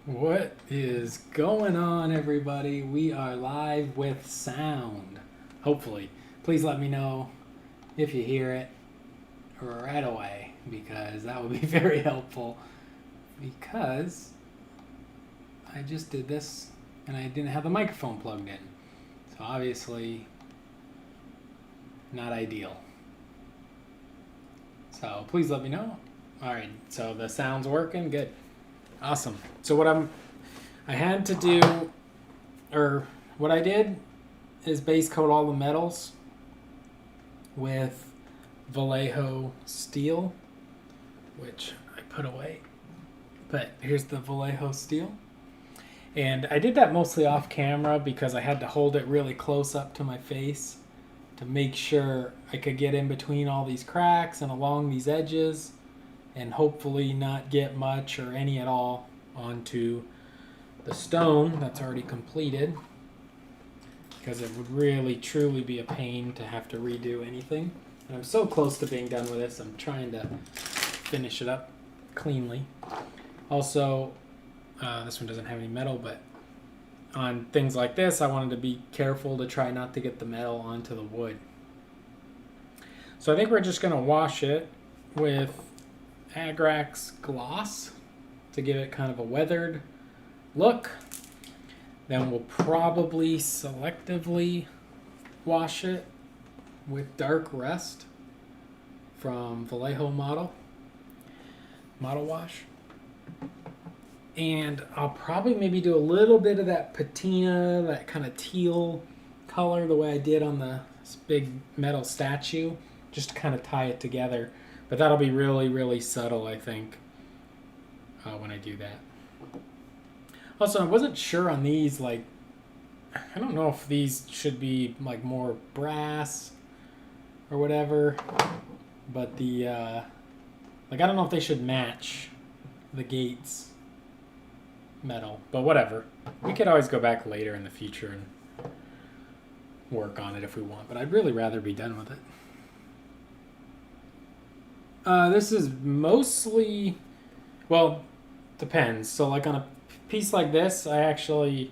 What is going on, everybody? We are live with sound. Hopefully. Please let me know if you hear it right away, because that would be very helpful. Because I just did this and I didn't have the microphone plugged in. So obviously, not ideal. So please let me know. Alright, so the sound's working. Good. Awesome. So what I had to do, or what I did, is base coat all the metals with Vallejo steel, which I put away. But here's the Vallejo steel. And I did that mostly off camera because I had to hold it really close up to my face to make sure I could get in between all these cracks and along these edges, and hopefully not get much or any at all onto the stone that's already completed, because it would really truly be a pain to have to redo anything. And I'm so close to being done with this, I'm trying to finish it up cleanly. Also, this one doesn't have any metal, but on things like this I wanted to be careful to try not to get the metal onto the wood. So I think we're just going to wash it with Agrax gloss to give it kind of a weathered look. Then we'll probably selectively wash it with dark rust from Vallejo Model Wash. And I'll probably maybe do a little bit of that patina, that kind of teal color, the way I did on this big metal statue, just to kind of tie it together. But that'll be really, really subtle, I think, when I do that. Also, I wasn't sure on these, like, I don't know if these should be, like, more brass or whatever. But the, like, I don't know if they should match the gates metal. But whatever. We could always go back later in the future and work on it if we want. But I'd really rather be done with it. This is mostly, well, depends. So like on a piece like this, I actually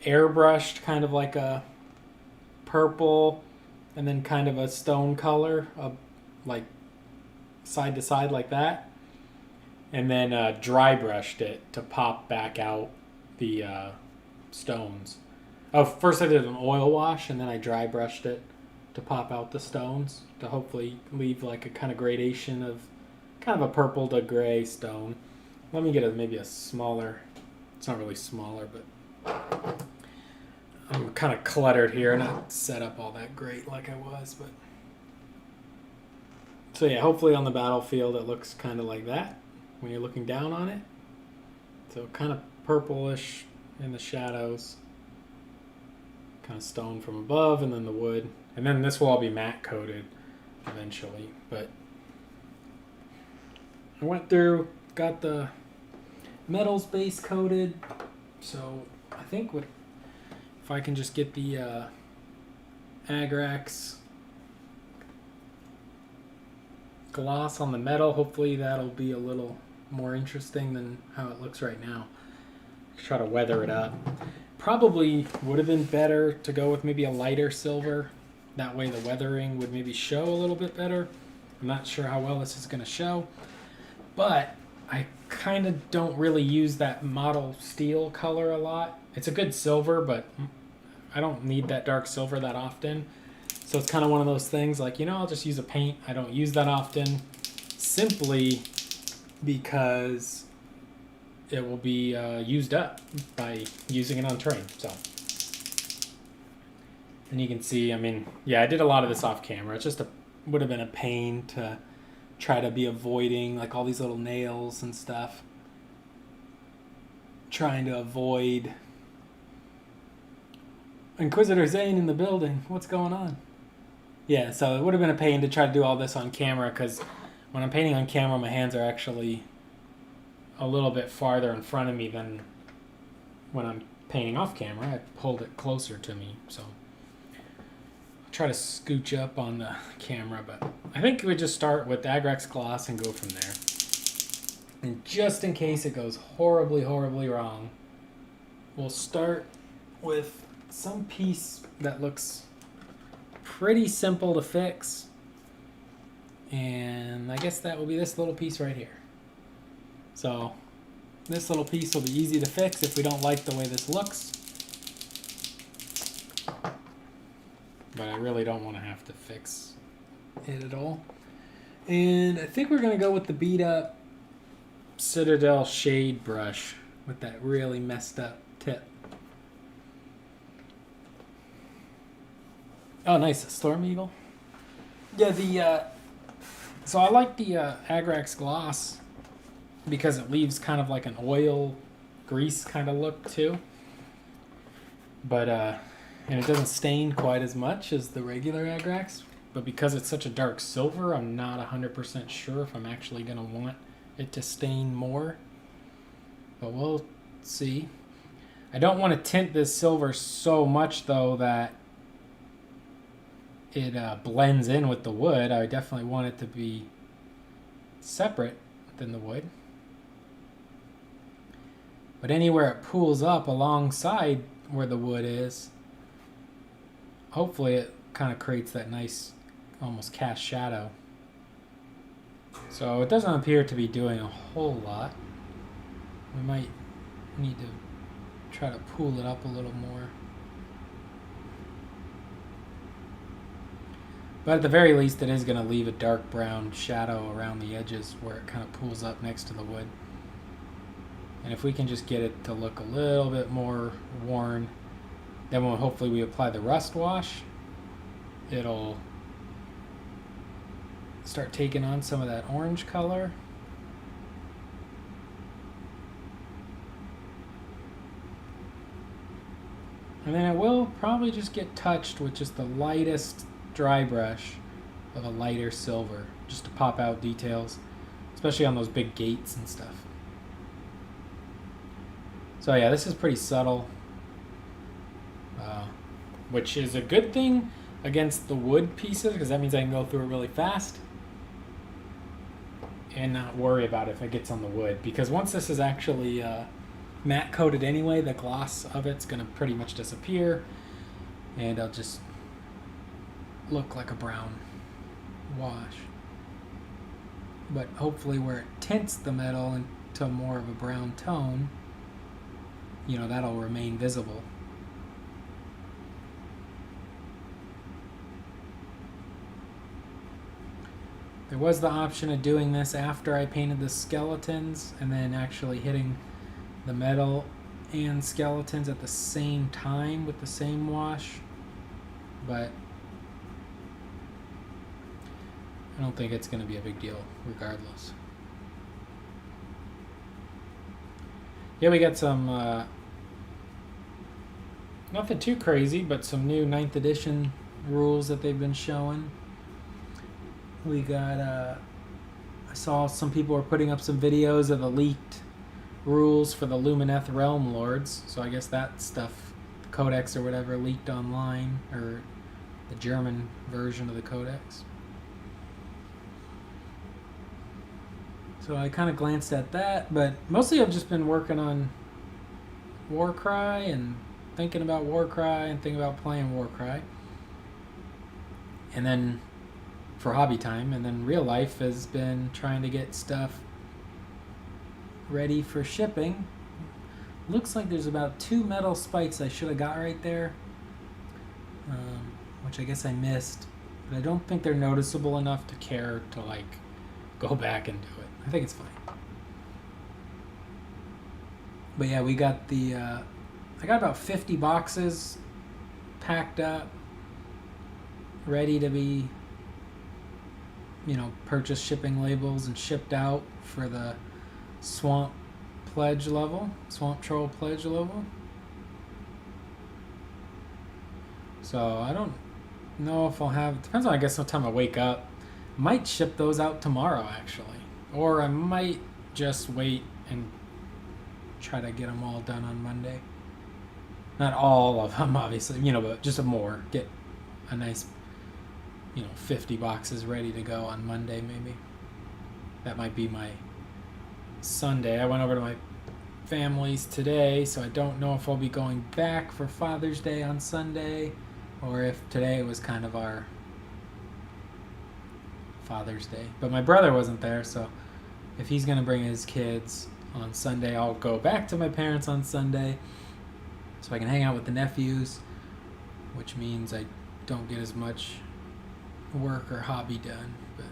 airbrushed kind of like a purple and then kind of a stone color, like side to side like that. And then dry brushed it to pop back out the stones. Oh, first I did an oil wash and then I dry brushed it to pop out the stones, to hopefully leave like a kind of gradation of kind of a purple to gray stone. Let me get maybe a smaller, it's not really smaller, but I'm kind of cluttered here, not set up all that great like I was, but so yeah, hopefully on the battlefield it looks kind of like that when you're looking down on it. So kind of purplish in the shadows, kind of stone from above, and then the wood. And then this will all be matte coated eventually. But I went through, got the metals base coated. So I think if I can just get the Agrax gloss on the metal, hopefully that'll be a little more interesting than how it looks right now. Try to weather it up. Probably would have been better to go with maybe a lighter silver. That way the weathering would maybe show a little bit better. I'm not sure how well this is going to show. But I kind of don't really use that model steel color a lot. It's a good silver, but I don't need that dark silver that often. So it's kind of one of those things like, I'll just use a paint I don't use that often, simply because it will be used up by using it on terrain. So, and you can see, I mean, yeah, I did a lot of this off camera. It's just would have been a pain to try to be avoiding like all these little nails and stuff. Trying to avoid Inquisitor Zane in the building. What's going on? Yeah, so it would have been a pain to try to do all this on camera, because when I'm painting on camera, my hands are actually a little bit farther in front of me than when I'm painting off camera. I pulled it closer to me, so I'll try to scooch up on the camera, but I think we just start with Agrax gloss and go from there. And just in case it goes horribly, horribly wrong, we'll start with some piece that looks pretty simple to fix. And I guess that will be this little piece right here. So this little piece will be easy to fix if we don't like the way this looks. But I really don't want to have to fix it at all. And I think we're going to go with the beat up Citadel shade brush with that really messed up tip. Oh, nice. A Storm Eagle. Yeah, so I like the Agrax Gloss because it leaves kind of like an oil grease kind of look too. But, and it doesn't stain quite as much as the regular Agrax. But because it's such a dark silver, I'm not 100% sure if I'm actually going to want it to stain more. But we'll see. I don't want to tint this silver so much though that it blends in with the wood. I definitely want it to be separate than the wood. But anywhere it pools up alongside where the wood is, hopefully it kind of creates that nice almost cast shadow. So it doesn't appear to be doing a whole lot. We might need to try to pool it up a little more. But at the very least, it is going to leave a dark brown shadow around the edges where it kind of pools up next to the wood. And if we can just get it to look a little bit more worn, then when hopefully we apply the rust wash, it'll start taking on some of that orange color. And then it will probably just get touched with just the lightest dry brush of a lighter silver, just to pop out details, especially on those big gates and stuff. So yeah, this is pretty subtle, which is a good thing against the wood pieces, because that means I can go through it really fast and not worry about if it gets on the wood. Because once this is actually matte coated anyway, the gloss of it's going to pretty much disappear, and it'll just look like a brown wash. But hopefully where it tints the metal into more of a brown tone, you know, that'll remain visible. There was the option of doing this after I painted the skeletons and then actually hitting the metal and skeletons at the same time with the same wash, but I don't think it's going to be a big deal regardless. Yeah, we got some, nothing too crazy, but some new 9th edition rules that they've been showing. We got, I saw some people were putting up some videos of the leaked rules for the Lumineth Realm Lords. So I guess that stuff, the Codex or whatever, leaked online, or the German version of the Codex. So I kind of glanced at that, but mostly I've just been working on Warcry and thinking about Warcry and thinking about playing Warcry. And then for hobby time, and then real life has been trying to get stuff ready for shipping. Looks like there's about 2 metal spikes I should have got right there, which I guess I missed, but I don't think they're noticeable enough to care to like go back and do it. I think it's fine. But yeah, we got the I got about 50 boxes packed up, ready to be, you know, purchase shipping labels and shipped out for the Swamp Pledge level, Swamp Troll Pledge level. So I don't know if I'll have, depends on I guess what time I wake up. Might ship those out tomorrow actually, or I might just wait and try to get them all done on Monday. Not all of them obviously, you know, but just more. Get a nice, you know, 50 boxes ready to go on Monday maybe. That might be my Sunday. I went over to my family's today, so I don't know if I'll be going back for Father's Day on Sunday, or if today was kind of our Father's Day. But my brother wasn't there, so if he's going to bring his kids on Sunday, I'll go back to my parents on Sunday so I can hang out with the nephews, which means I don't get as much work or hobby done. But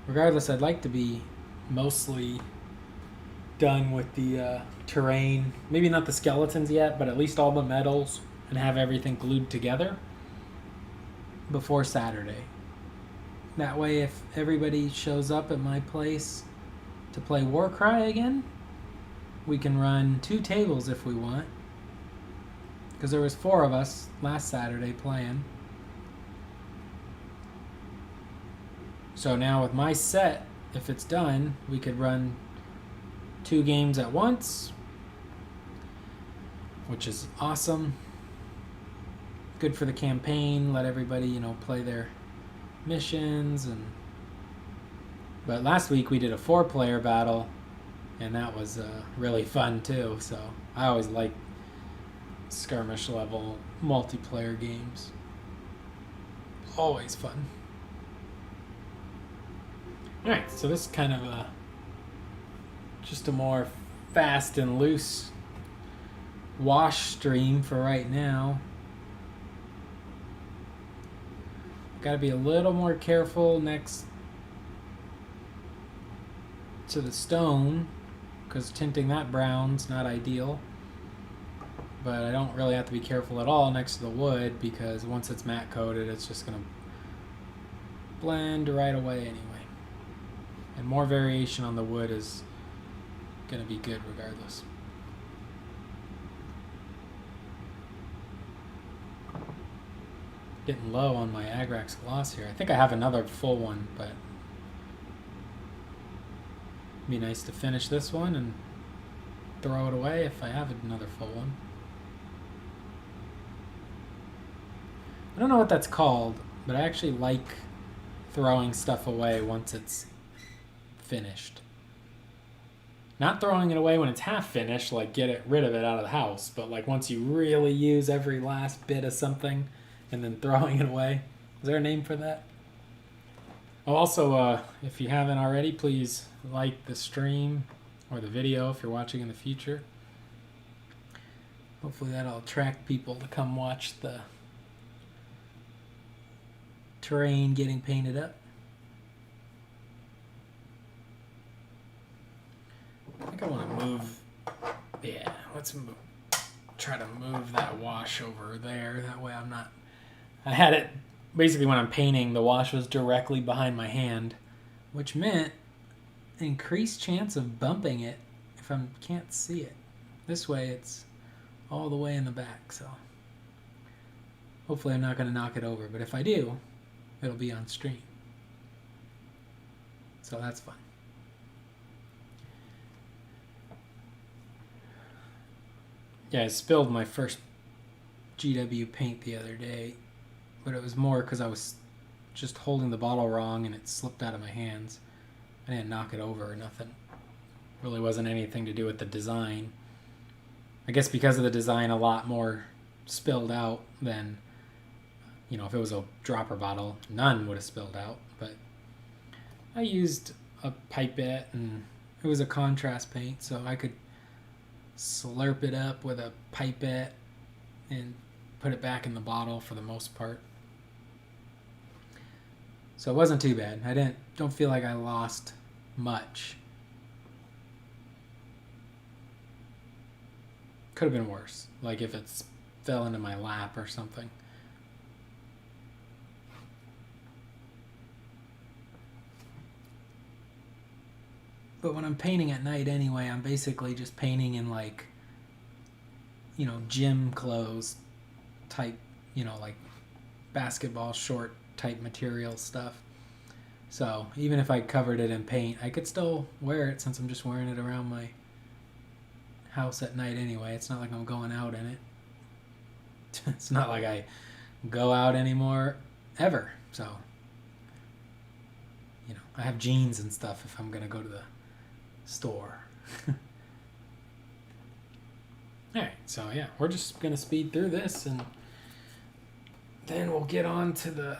regardless, I'd like to be mostly done with the terrain. Maybe not the skeletons yet, but at least all the medals, and have everything glued together before Saturday. That way, if everybody shows up at my place to play Warcry again, we can run 2 tables if we want. Because there was 4 of us last Saturday playing. So now with my set, if it's done, we could run 2 games at once, which is awesome. Good for the campaign, let everybody, play their missions. But last week we did a 4-player battle, and that was really fun too. So I always like skirmish level multiplayer games. Always fun. Alright, so this is kind of just a more fast and loose wash stream for right now. Gotta be a little more careful next to the stone, because tinting that brown's not ideal. But I don't really have to be careful at all next to the wood, because once it's matte coated, it's just gonna blend right away anyway. And more variation on the wood is gonna be good regardless. Getting low on my Agrax gloss here. I think I have another full one, but it'd be nice to finish this one and throw it away if I have another full one. I don't know what that's called, but I actually like throwing stuff away once it's finished. Not throwing it away when it's half finished, like get rid of it out of the house, but like once you really use every last bit of something and then throwing it away. Is there a name for that? Oh, also, if you haven't already, please like the stream or the video if you're watching in the future. Hopefully that'll attract people to come watch the terrain getting painted up. I think I want to move. Yeah, let's move. Try to move that wash over there. That way I'm not. I had it basically when I'm painting, the wash was directly behind my hand, which meant increased chance of bumping it if I can't see it. This way it's all the way in the back, so hopefully I'm not going to knock it over, but if I do, it'll be on stream. So that's fun. Yeah, I spilled my first GW paint the other day, but it was more because I was just holding the bottle wrong and it slipped out of my hands. I didn't knock it over or nothing. Really wasn't anything to do with the design. I guess because of the design, a lot more spilled out than, if it was a dropper bottle, none would have spilled out. But I used a pipette, and it was a contrast paint, so I could slurp it up with a pipette and put it back in the bottle for the most part. So it wasn't too bad. I don't feel like I lost much. Could have been worse, like if it fell into my lap or something. But when I'm painting at night anyway, I'm basically just painting in like, gym clothes type, like basketball short type material stuff. So even if I covered it in paint, I could still wear it since I'm just wearing it around my house at night anyway. It's not like I'm going out in it. It's not like I go out anymore ever. So, I have jeans and stuff if I'm gonna go to the store. Alright, so yeah, we're just gonna speed through this and then we'll get on to the...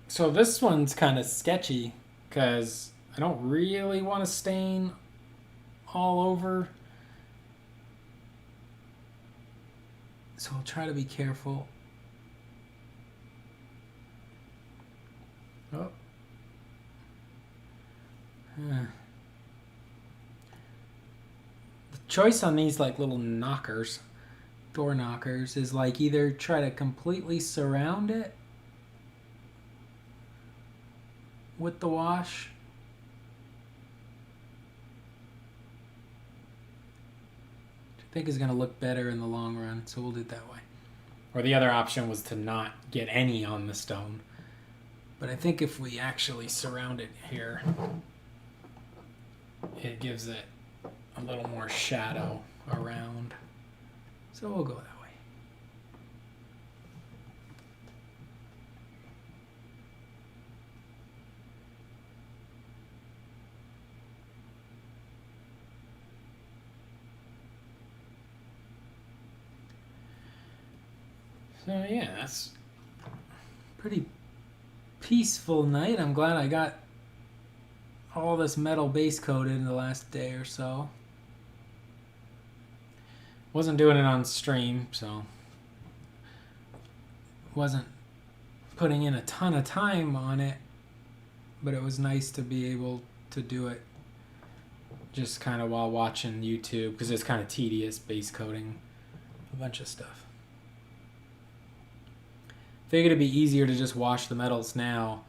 So this one's kind of sketchy because I don't really want to stain all over. So I'll try to be careful. Oh. The choice on these like little knockers, door knockers, is like either try to completely surround it with the wash, which I think is going to look better in the long run, so we'll do it that way. Or the other option was to not get any on the stone. But I think if we actually surround it here, it gives it a little more shadow around. So we'll go that way. So yeah, that's pretty peaceful night. I'm glad I got all this metal base coated in the last day or so. Wasn't doing it on stream, so wasn't putting in a ton of time on it, but it was nice to be able to do it just kind of while watching YouTube, because it's kind of tedious base coating a bunch of stuff. Figured it'd be easier to just wash the metals now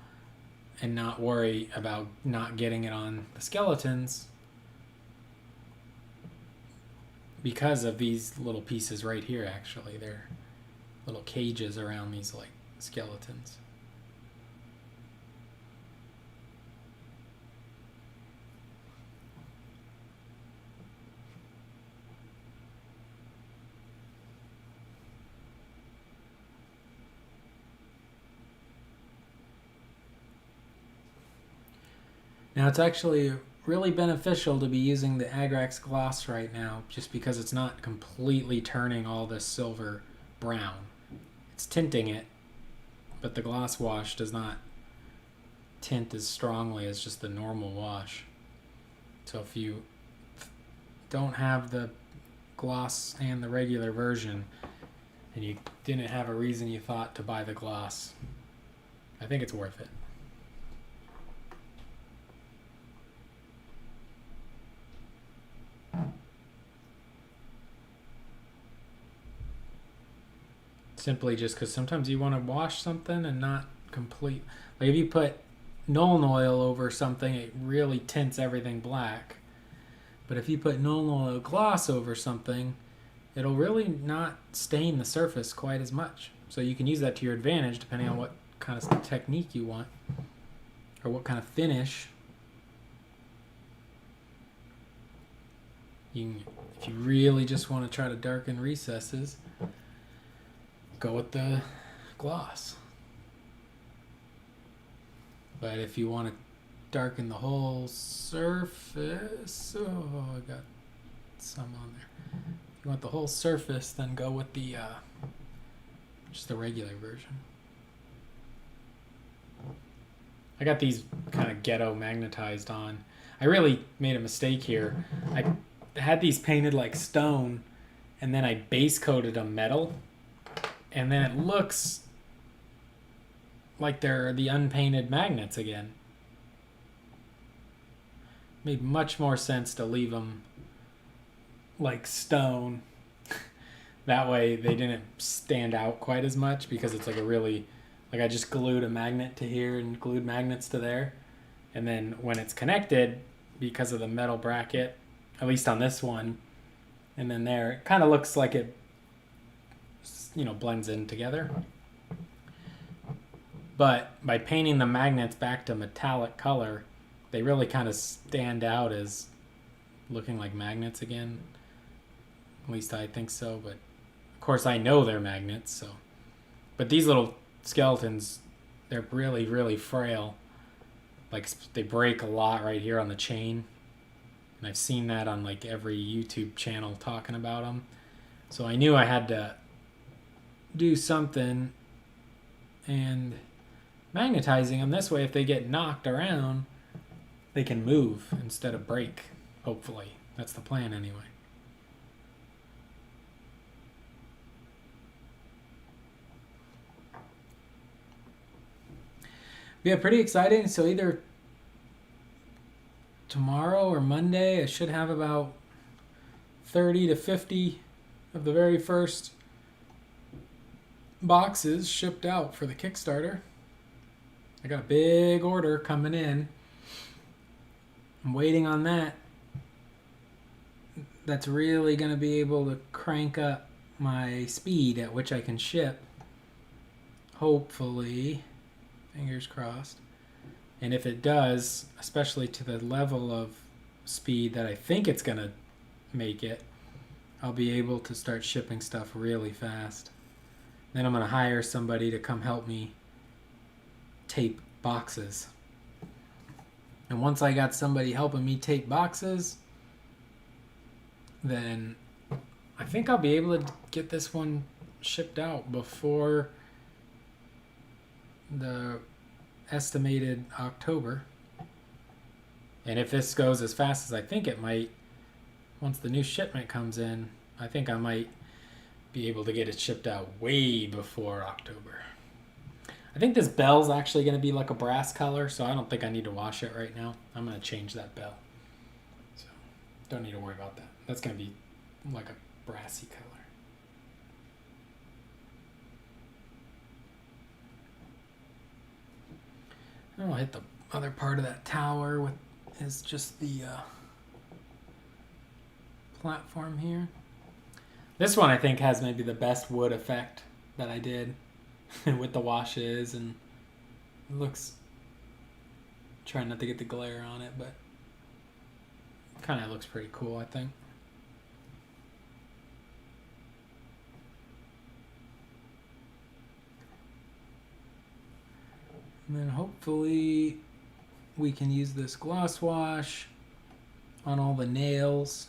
and not worry about not getting it on the skeletons because of these little pieces right here. Actually, they're little cages around these like skeletons. Now it's actually really beneficial to be using the Agrax gloss right now, just because it's not completely turning all this silver brown. It's tinting it, but the gloss wash does not tint as strongly as just the normal wash. So if you don't have the gloss and the regular version, and you didn't have a reason you thought to buy the gloss, I think it's worth it. Simply just because sometimes you want to wash something and not complete. Like if you put Nuln Oil over something, it really tints everything black. But if you put Nuln Oil gloss over something, it'll really not stain the surface quite as much. So you can use that to your advantage depending on what kind of technique you want or what kind of finish. If you really just want to try to darken recesses, go with the gloss. But if you want to darken the whole surface, oh, I got some on there. If you want the whole surface, then go with the just the regular version. I got these kind of ghetto magnetized on. I really made a mistake here. I had these painted like stone, and then I base coated them metal. And then it looks like they're the unpainted magnets again. Made much more sense to leave them like stone. That way they didn't stand out quite as much, because it's like a really, like I just glued a magnet to here and glued magnets to there. And then when it's connected, because of the metal bracket, at least on this one, and then there, it kind of looks like it, you know, blends in together. But by painting the magnets back to metallic color, they really kind of stand out as looking like magnets again. At least I think so, but of course I know they're magnets, so. But these little skeletons they're really, really frail. Like, they break a lot right here on the chain. And I've seen that on like every YouTube channel talking about them. So I knew I had to do something, and magnetizing them this way, if they get knocked around, they can move instead of break, hopefully. That's the plan anyway. Yeah, pretty exciting. So either tomorrow or Monday, I should have about 30 to 50 of the very first boxes shipped out for the Kickstarter. I got a big order coming in. I'm waiting on that. That's really going to be able to crank up my speed at which I can ship. Hopefully. Fingers crossed. And if it does, especially to the level of speed that I think it's going to make it, I'll be able to start shipping stuff really fast. Then I'm going to hire somebody to come help me tape boxes. And once I got somebody helping me tape boxes, then I think I'll be able to get this one shipped out before the estimated October. And if this goes as fast as I think it might, once the new shipment comes in, I think I might be able to get it shipped out way before October. I think this bell's actually going to be like a brass color, so I don't think I need to wash it right now. I'm going to change that bell. So don't need to worry about that. That's going to be like a brassy color. I'll hit the other part of that tower with is just the platform here. This one I think has maybe the best wood effect that I did with the washes, and it looks, trying not to get the glare on it, but kind of looks pretty cool, I think. And then hopefully we can use this gloss wash on all the nails.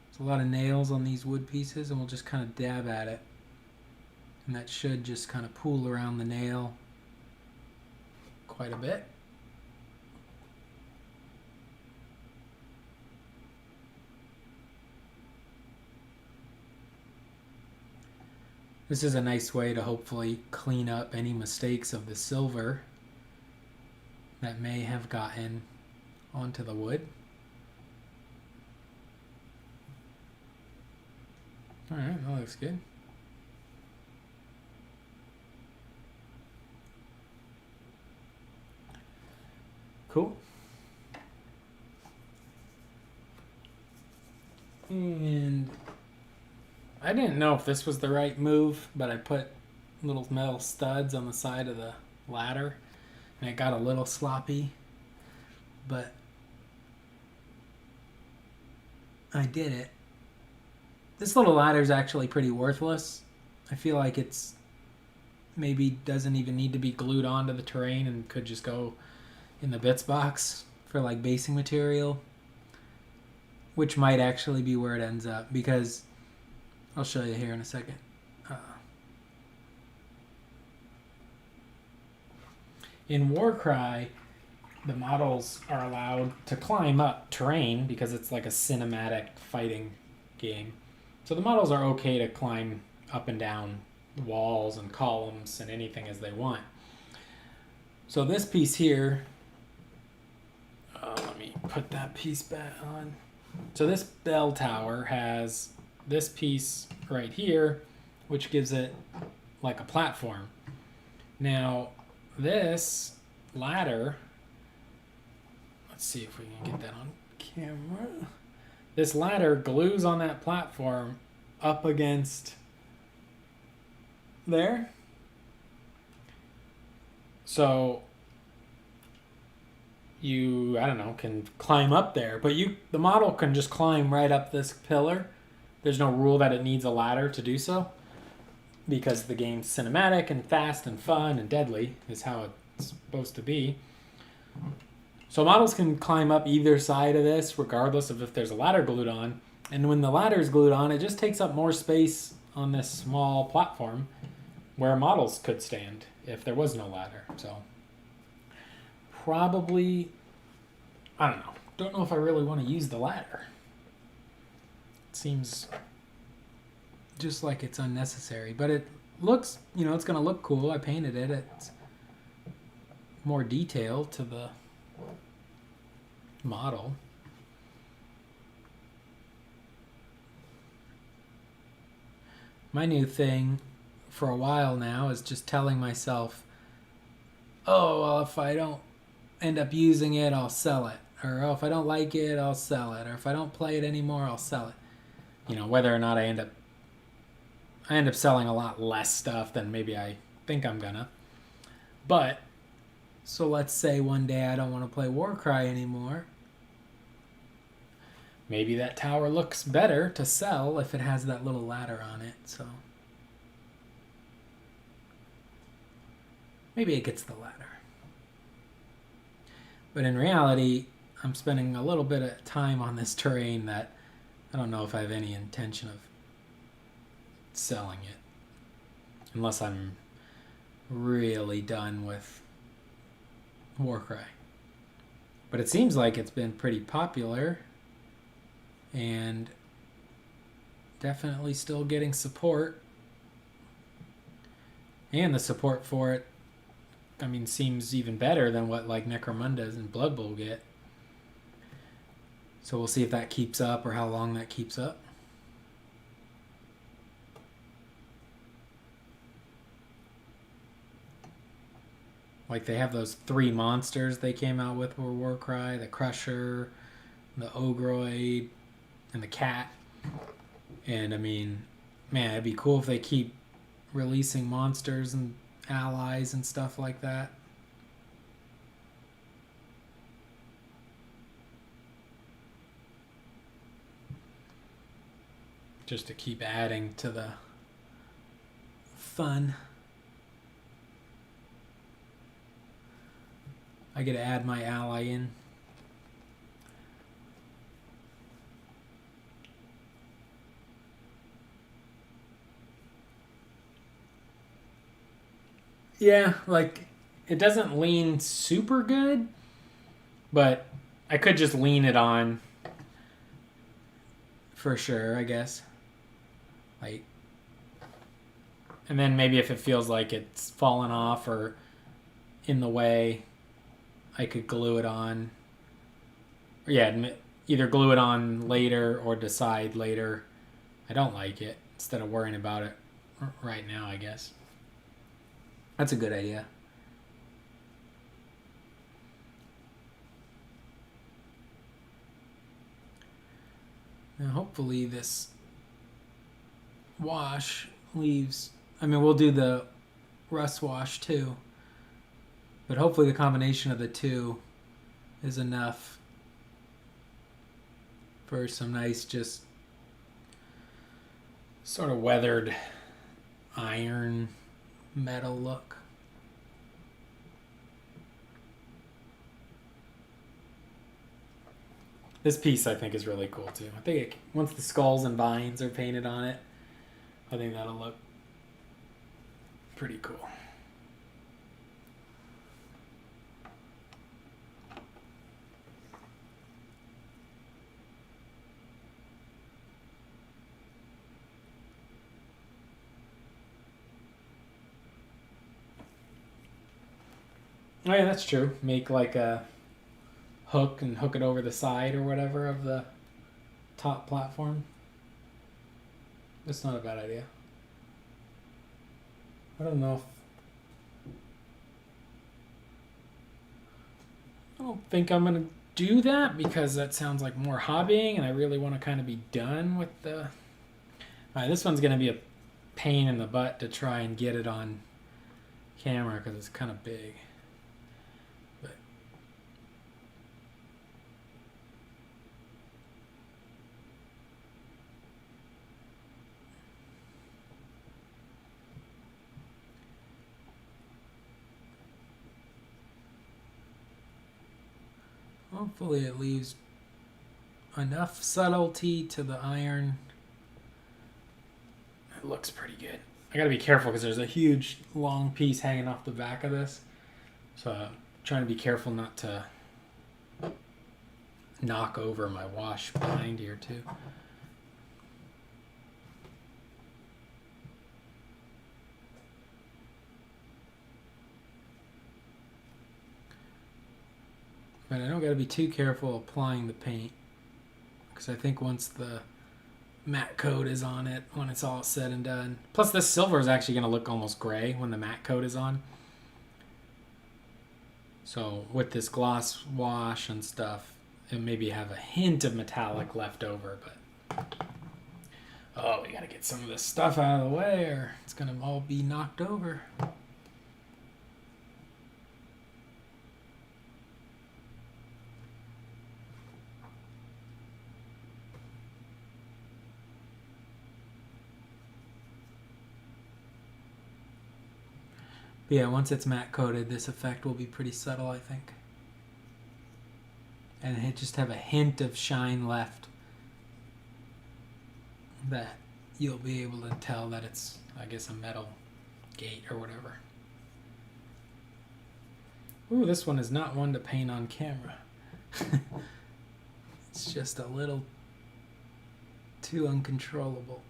There's a lot of nails on these wood pieces, and we'll just kind of dab at it. And that should just kind of pool around the nail quite a bit. This is a nice way to hopefully clean up any mistakes of the silver that may have gotten onto the wood. Alright, that looks good. Cool. And I didn't know if this was the right move, but I put little metal studs on the side of the ladder, and it got a little sloppy, but I did it. This little ladder is actually pretty worthless. I feel like it's maybe doesn't even need to be glued onto the terrain and could just go in the bits box for like basing material, which might actually be where it ends up, because I'll show you here in a second. In Warcry, the models are allowed to climb up terrain because it's like a cinematic fighting game. So the models are okay to climb up and down walls and columns and anything as they want. So this piece here, let me put that piece back on. So this bell tower has this piece right here, which gives it like a platform. Now this ladder, let's see if we can get that on camera. This ladder glues on that platform up against there. So you, I don't know, can climb up there, but the model can just climb right up this pillar. There's no rule that it needs a ladder to do so, because the game's cinematic and fast and fun and deadly is how it's supposed to be. So models can climb up either side of this regardless of if there's a ladder glued on. And when the ladder is glued on, it just takes up more space on this small platform where models could stand if there was no ladder. So probably, I don't know. Don't know if I really want to use the ladder. It seems just like it's unnecessary, but it looks, it's going to look cool. I painted it. It's more detail to the model. My new thing for a while now is just telling myself, oh, well, if I don't end up using it, I'll sell it. Or, oh, if I don't like it, I'll sell it. Or if I don't play it anymore, I'll sell it. Whether or not I end up selling a lot less stuff than maybe I think I'm gonna. But, so let's say one day I don't want to play Warcry anymore. Maybe that tower looks better to sell if it has that little ladder on it, so. Maybe it gets the ladder. But in reality, I'm spending a little bit of time on this terrain that I don't know if I have any intention of selling it. Unless I'm really done with Warcry. But it seems like it's been pretty popular and definitely still getting support. And the support for it, seems even better than what like Necromundas and Blood Bowl get. So we'll see if that keeps up or how long that keeps up. Like they have those 3 monsters they came out with for Warcry, the Crusher, the Ogroid, and the Cat. And man, it'd be cool if they keep releasing monsters and allies and stuff like that. Just to keep adding to the fun. I get to add my ally in. Yeah, like it doesn't lean super good, but I could just lean it on for sure, I guess. Like, and then maybe if it feels like it's fallen off or in the way, I could glue it on. Yeah, either glue it on later or decide later I don't like it instead of worrying about it right now, I guess. That's a good idea. Now hopefully this wash leaves... we'll do the rust wash too. But hopefully the combination of the two is enough for some nice, just sort of weathered iron metal look. This piece I think is really cool too. I think once the skulls and vines are painted on it, I think that'll look pretty cool. Oh yeah, that's true. Make like a hook and hook it over the side or whatever of the top platform. That's not a bad idea. I don't know if... I don't think I'm going to do that because that sounds like more hobbying and I really want to kind of be done with the... Alright, this one's going to be a pain in the butt to try and get it on camera because it's kind of big. Hopefully it leaves enough subtlety to the iron. It looks pretty good. I gotta be careful because there's a huge long piece hanging off the back of this. So I'm trying to be careful not to knock over my wash behind here too. But I don't gotta be too careful applying the paint, because I think once the matte coat is on it, when it's all said and done. Plus this silver is actually going to look almost gray when the matte coat is on. So with this gloss wash and stuff, it maybe have a hint of metallic left over, but oh, we got to get some of this stuff out of the way or it's going to all be knocked over. But yeah, once it's matte coated, this effect will be pretty subtle, I think. And it just have a hint of shine left that you'll be able to tell that it's, I guess, a metal gate or whatever. Ooh, this one is not one to paint on camera. It's just a little too uncontrollable.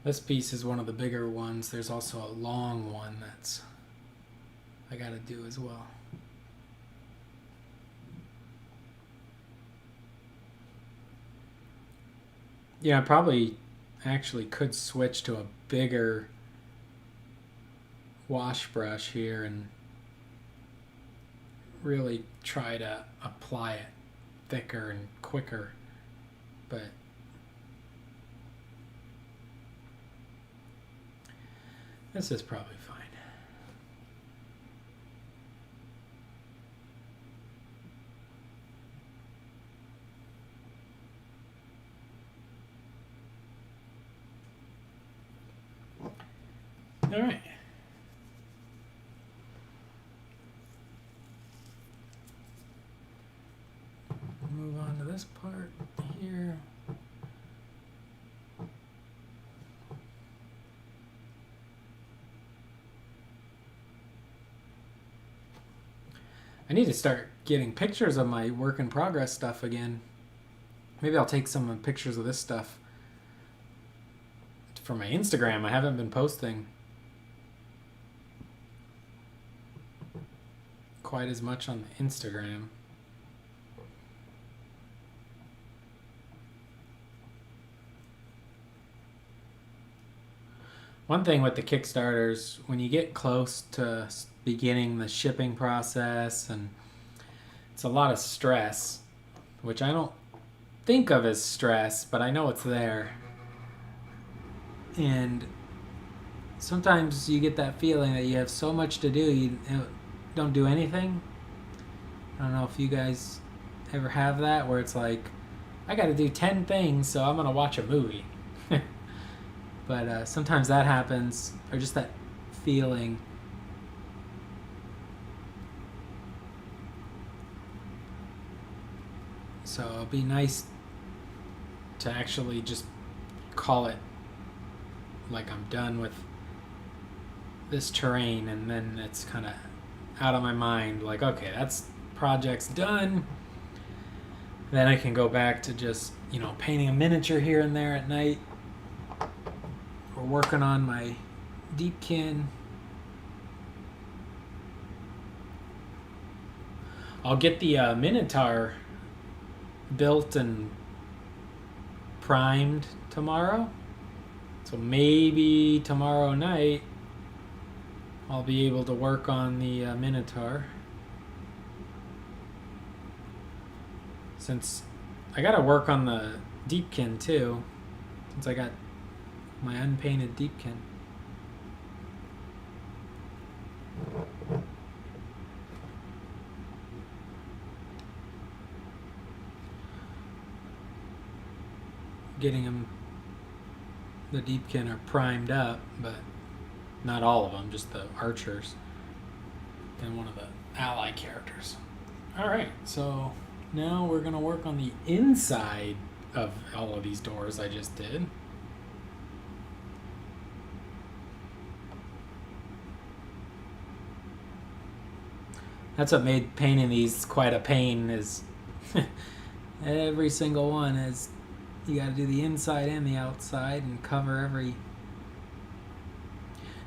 This piece is one of the bigger ones. There's also a long one that's I gotta do as well. Yeah, I probably actually could switch to a bigger wash brush here and really try to apply it thicker and quicker, but this is probably fine. All right. Move on to this part here. I need to start getting pictures of my work in progress stuff again. Maybe I'll take some pictures of this stuff for my Instagram. I haven't been posting quite as much on the Instagram. One thing with the Kickstarters, when you get close to beginning the shipping process, and it's a lot of stress, which I don't think of as stress, but I know it's there. And sometimes you get that feeling that you have so much to do, you don't do anything. I don't know if you guys ever have that, where it's like, I got to do 10 things, so I'm going to watch a movie. But sometimes that happens, or just that feeling. So it'd be nice to actually just call it like I'm done with this terrain, and then it's kind of out of my mind, like, okay, that's project's done. Then I can go back to just, painting a miniature here and there at night, or working on my deepkin. I'll get the Minotaur built and primed tomorrow. So maybe tomorrow night I'll be able to work on the Minotaur. Since I gotta work on the deepkin too, since I got my unpainted deepkin. Getting them the Deepkin are primed up, but not all of them, just the archers and one of the ally characters. Alright, so now we're going to work on the inside of all of these doors I just did. That's what made painting these quite a pain, is every single one is, you got to do the inside and the outside and cover every,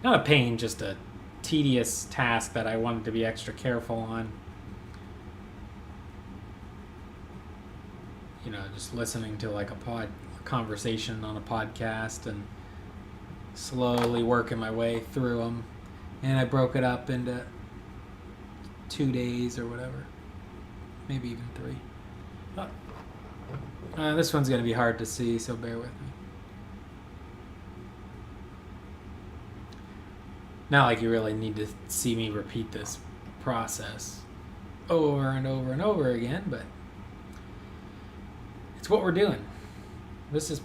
not a pain, just a tedious task that I wanted to be extra careful on. You know, just listening to like a conversation on a podcast and slowly working my way through them. And I broke it up into 2 days or whatever, maybe even 3. This one's going to be hard to see, so bear with me. Not like you really need to see me repeat this process over and over and over again, but it's what we're doing. This is,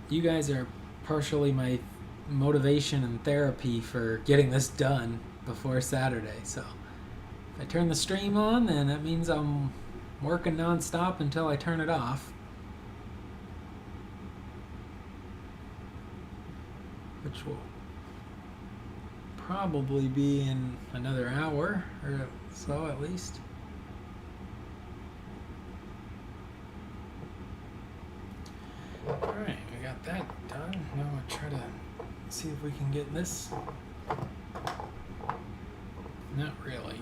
you guys are partially my motivation and therapy for getting this done before Saturday. So if I turn the stream on, then that means I'm working non-stop until I turn it off, which will probably be in another hour or so at least. Alright, we got that done. Now we'll try to see if we can get this. Not really.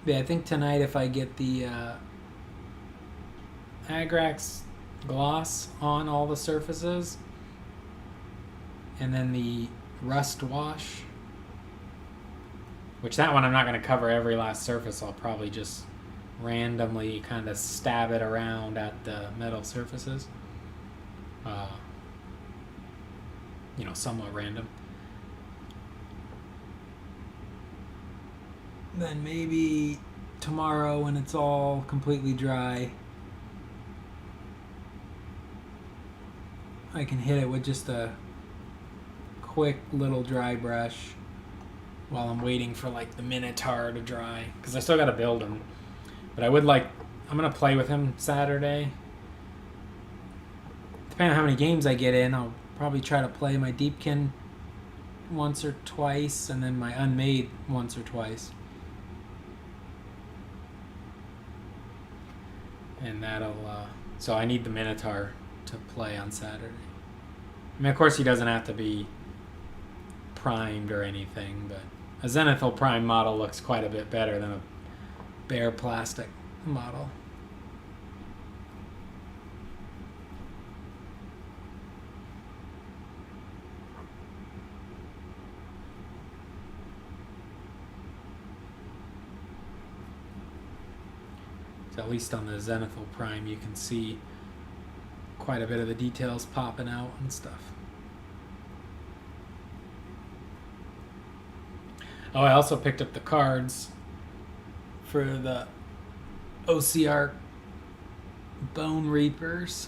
Yeah, I think tonight if I get the Agrax gloss on all the surfaces and then the rust wash, which that one I'm not going to cover every last surface. I'll probably just randomly kind of stab it around at the metal surfaces. You know, somewhat random. Then maybe tomorrow when it's all completely dry, I can hit it with just a quick little dry brush while I'm waiting for like the Minotaur to dry, because I still got to build him. But I'm going to play with him Saturday. Depending on how many games I get in, I'll probably try to play my Deepkin once or twice, and then my Unmade once or twice. And that'll, so I need the Minotaur to play on Saturday. I mean, of course he doesn't have to be primed or anything, but a Zenithal Prime model looks quite a bit better than a bare plastic model. So at least on the Zenithal Prime you can see quite a bit of the details popping out and stuff. Oh, I also picked up the cards for the OCR Bone Reapers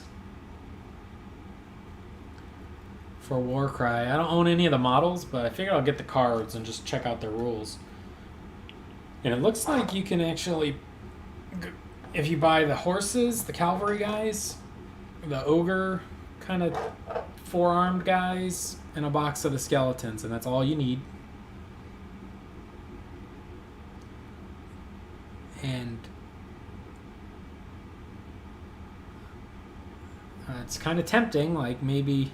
for Warcry. I don't own any of the models, but I figured I'll get the cards and just check out the rules. And it looks like you can actually, if you buy the horses, the cavalry guys, the ogre kind of four-armed guys, and a box of the skeletons, and that's all you need. And it's kind of tempting, like maybe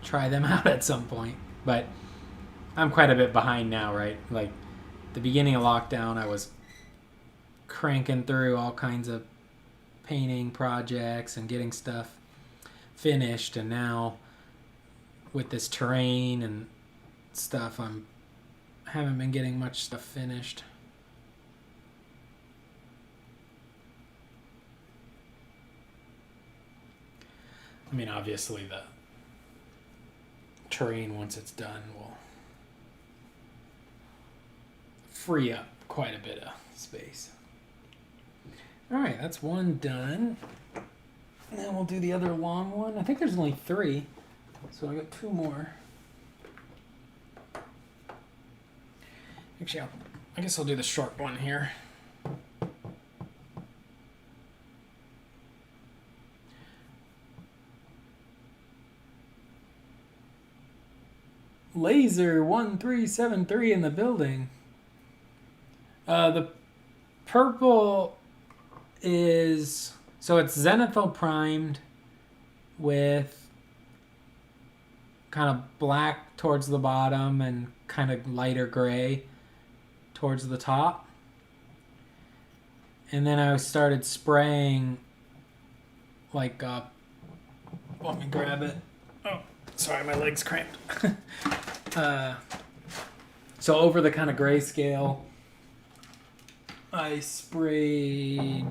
try them out at some point. But I'm quite a bit behind now, right? Like the beginning of lockdown, I was cranking through all kinds of painting projects and getting stuff finished, and now with this terrain and stuff, I haven't been getting much stuff finished. I mean, obviously the terrain, once it's done, will free up quite quite a bit of space. All right, that's one done. And then we'll do the other long one. I think there's only 3, so I got 2 more. Actually, I guess I'll do the short one here. Laser 1373 in the building. The purple is, so it's zenithal primed with kind of black towards the bottom and kind of lighter gray towards the top. And then I started spraying like, let me grab it. Oh, sorry, my leg's cramped. So over the kind of grayscale, I sprayed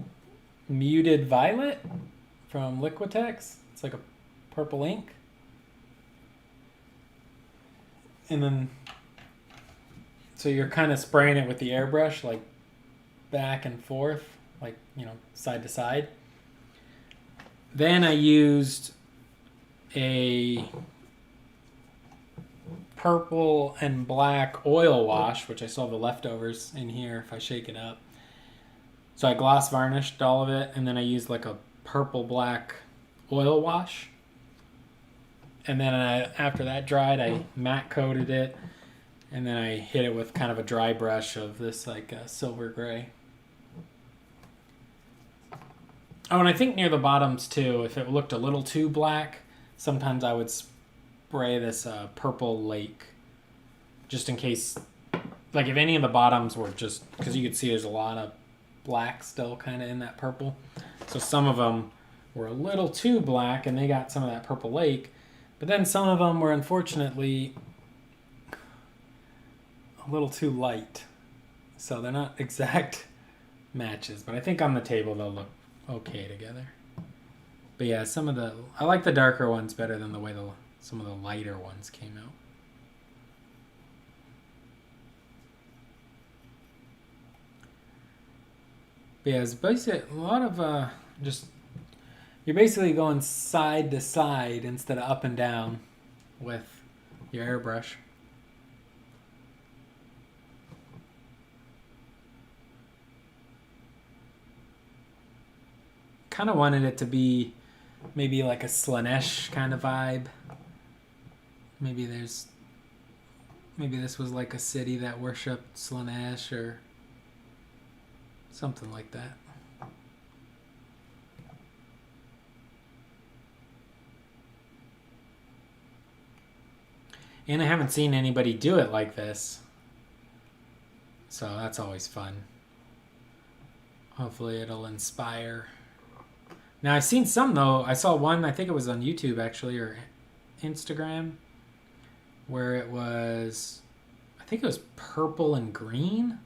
Muted Violet from Liquitex. It's like a purple ink. And then, so you're kind of spraying it with the airbrush, like back and forth, like, you know, side to side. Then I used a purple and black oil wash, which I still have the leftovers in here if I shake it up. So I gloss varnished all of it, and then I used like a purple black oil wash. And then after that dried, I matte coated it, and then I hit it with kind of a dry brush of this like silver gray. Oh, and I think near the bottoms too, if it looked a little too black, sometimes I would spray this purple lake, just in case, like if any of the bottoms were just, because you could see there's a lot of black still kind of in that purple. So some of them were a little too black and they got some of that purple lake, but then some of them were unfortunately a little too light. So they're not exact matches, but I think on the table they'll look okay together. But yeah, I like the darker ones better than the way some of the lighter ones came out. But yeah, it's basically a lot of just, you're basically going side to side instead of up and down with your airbrush. Kind of wanted it to be maybe like a Slanesh kind of vibe. Maybe this was like a city that worshipped Slanesh or something like that. And I haven't seen anybody do it like this, so that's always fun. Hopefully it'll inspire. Now I've seen some though. I saw one, I think it was on YouTube actually, or Instagram, where it was, I think it was purple and green,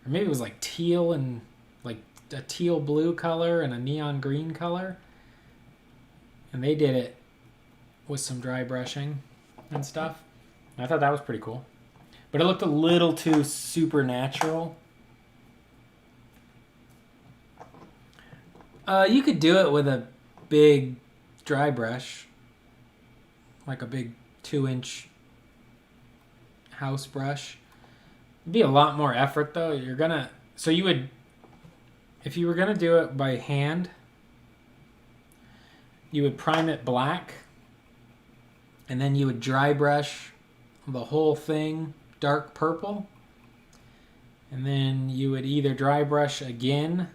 or maybe it was like teal and like a teal blue color and a neon green color. And they did it with some dry brushing and stuff. And I thought that was pretty cool. But it looked a little too supernatural. You could do it with a big dry brush, like a big 2-inch house brush. It'd be a lot more effort though. So you would, if you were gonna do it by hand, you would prime it black, and then you would dry brush the whole thing dark purple, and then you would either dry brush again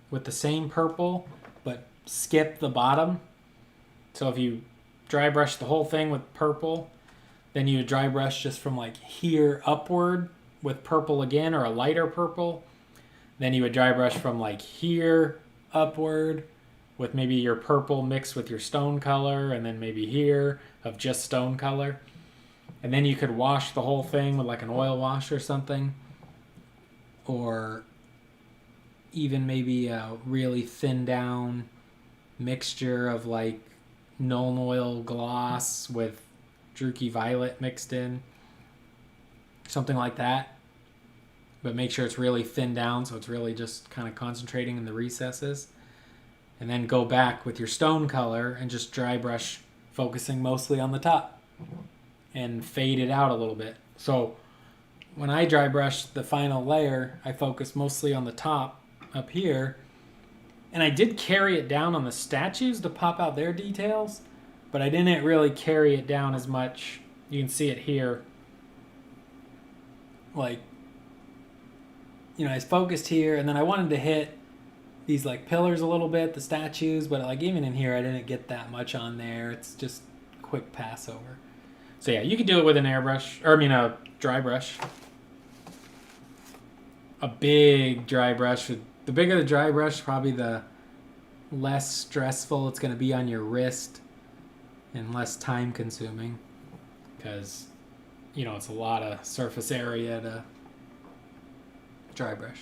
with the same purple, but skip the bottom. So if you dry brush the whole thing with purple, then you would dry brush just from like here upward with purple again, or a lighter purple. Then you would dry brush from like here upward with maybe your purple mixed with your stone color, and then maybe here of just stone color. And then you could wash the whole thing with like an oil wash or something, or even maybe a really thin down mixture of like Nuln Oil gloss with Druky Violet mixed in, something like that. but make sure it's really thinned down so it's really just kind of concentrating in the recesses. And then go back with your stone color and just dry brush, focusing mostly on the top and fade it out a little bit. So when I dry brush the final layer, I focus mostly on the top up here. And I did carry it down on the statues to pop out their details, but I didn't really carry it down as much. You can see it here. Like, you know, I focused here, and then I wanted to hit these like pillars a little bit, the statues, but like even in here I didn't get that much on there. It's just quick pass over. So yeah, you could do it with an airbrush, or a dry brush. A big dry brush. The bigger the dry brush, probably the less stressful it's going to be on your wrist and less time consuming, because it's a lot of surface area to dry brush.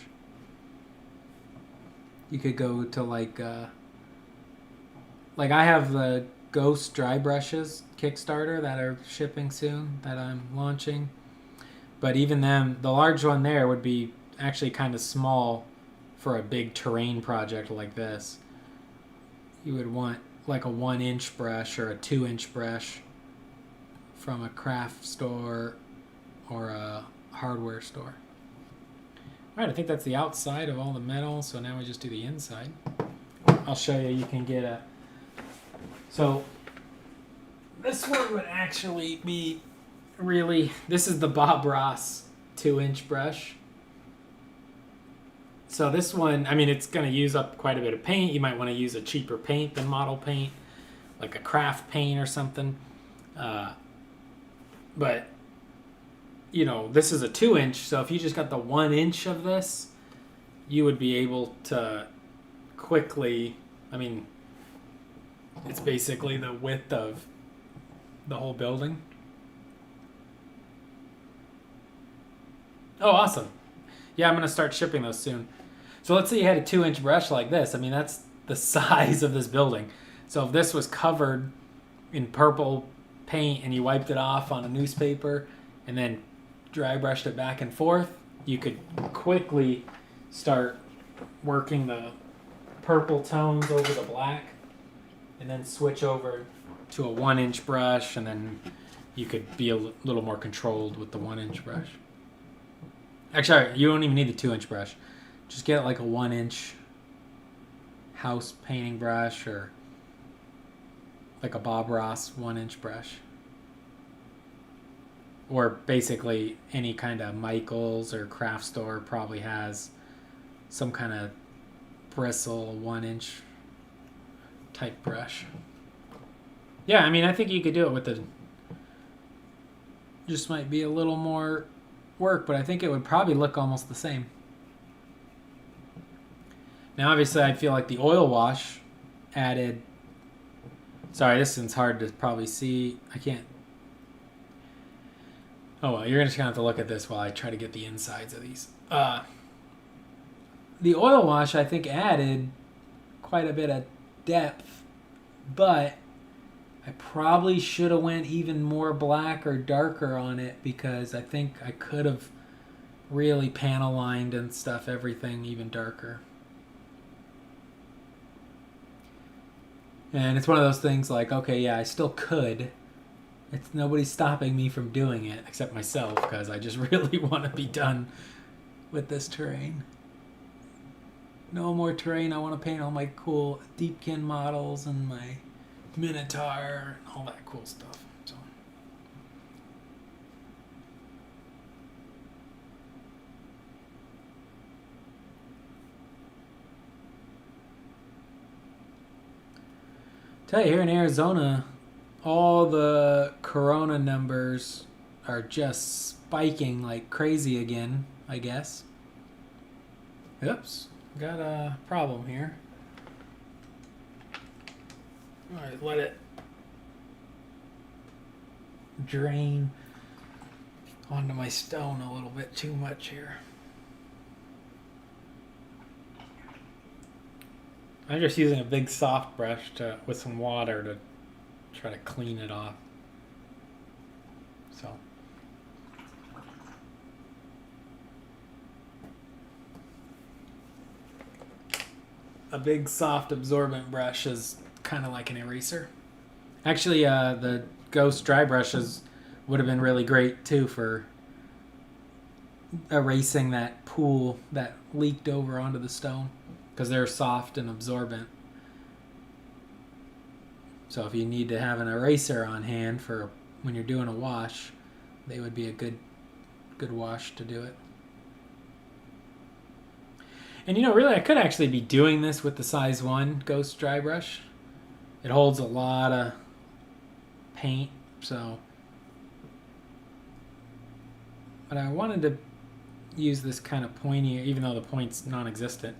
You could go to like I have the Ghost dry brushes Kickstarter that are shipping soon, that I'm launching. But even them, the large one there would be actually kind of small for a big terrain project like this. You would want like a 1-inch brush or a 2-inch brush from a craft store or a hardware store. All right, I think that's the outside of all the metal, so now we just do the inside. I'll show you. You can get a... So this one would actually be really... This is the Bob Ross 2-inch brush. So this one, it's going to use up quite a bit of paint. You might want to use a cheaper paint than model paint, like a craft paint or something. But, this is a 2-inch, so if you just got the 1-inch of this, you would be able to quickly, it's basically the width of the whole building. Oh, awesome. Yeah, I'm going to start shipping those soon. So let's say you had a 2-inch brush like this. That's the size of this building. So if this was covered in purple paint and you wiped it off on a newspaper and then dry brushed it back and forth, you could quickly start working the purple tones over the black and then switch over to a 1-inch brush, and then you could be a little more controlled with the 1-inch brush. Actually, you don't even need the 2-inch brush. Just get like a 1-inch house painting brush or like a Bob Ross 1-inch brush. Or basically any kind of Michaels or craft store probably has some kind of bristle 1-inch type brush. Yeah, I think you could do it with the... Just might be a little more work, but I think it would probably look almost the same. Now, obviously, I feel like the oil wash added... Sorry, this one's hard to probably see. I can't... Oh, well, you're just going to have to look at this while I try to get the insides of these. The oil wash, I think, added quite a bit of depth, but I probably should have went even more black or darker on it, because I think I could have really panel lined and stuff everything even darker. And it's one of those things like, okay, yeah, I still could. It's nobody's stopping me from doing it except myself, because I just really want to be done with this terrain. No more terrain. I want to paint all my cool Deepkin models and my Minotaur and all that cool stuff. So. Tell you, here in Arizona, all the corona numbers are just spiking like crazy again, I guess. Oops, got a problem here. All right, let it drain onto my stone a little bit too much here. I'm just using a big soft brush with some water to try to clean it off. So. a big soft absorbent brush is kind of like an eraser. Actually, the Ghost dry brushes would have been really great too for erasing that pool that leaked over onto the stone, because they're soft and absorbent. So if you need to have an eraser on hand for when you're doing a wash, they would be a good wash to do it. And really, I could actually be doing this with the size 1 Ghost dry brush. It holds a lot of paint, so. But I wanted to use this kind of pointy, even though the point's non-existent.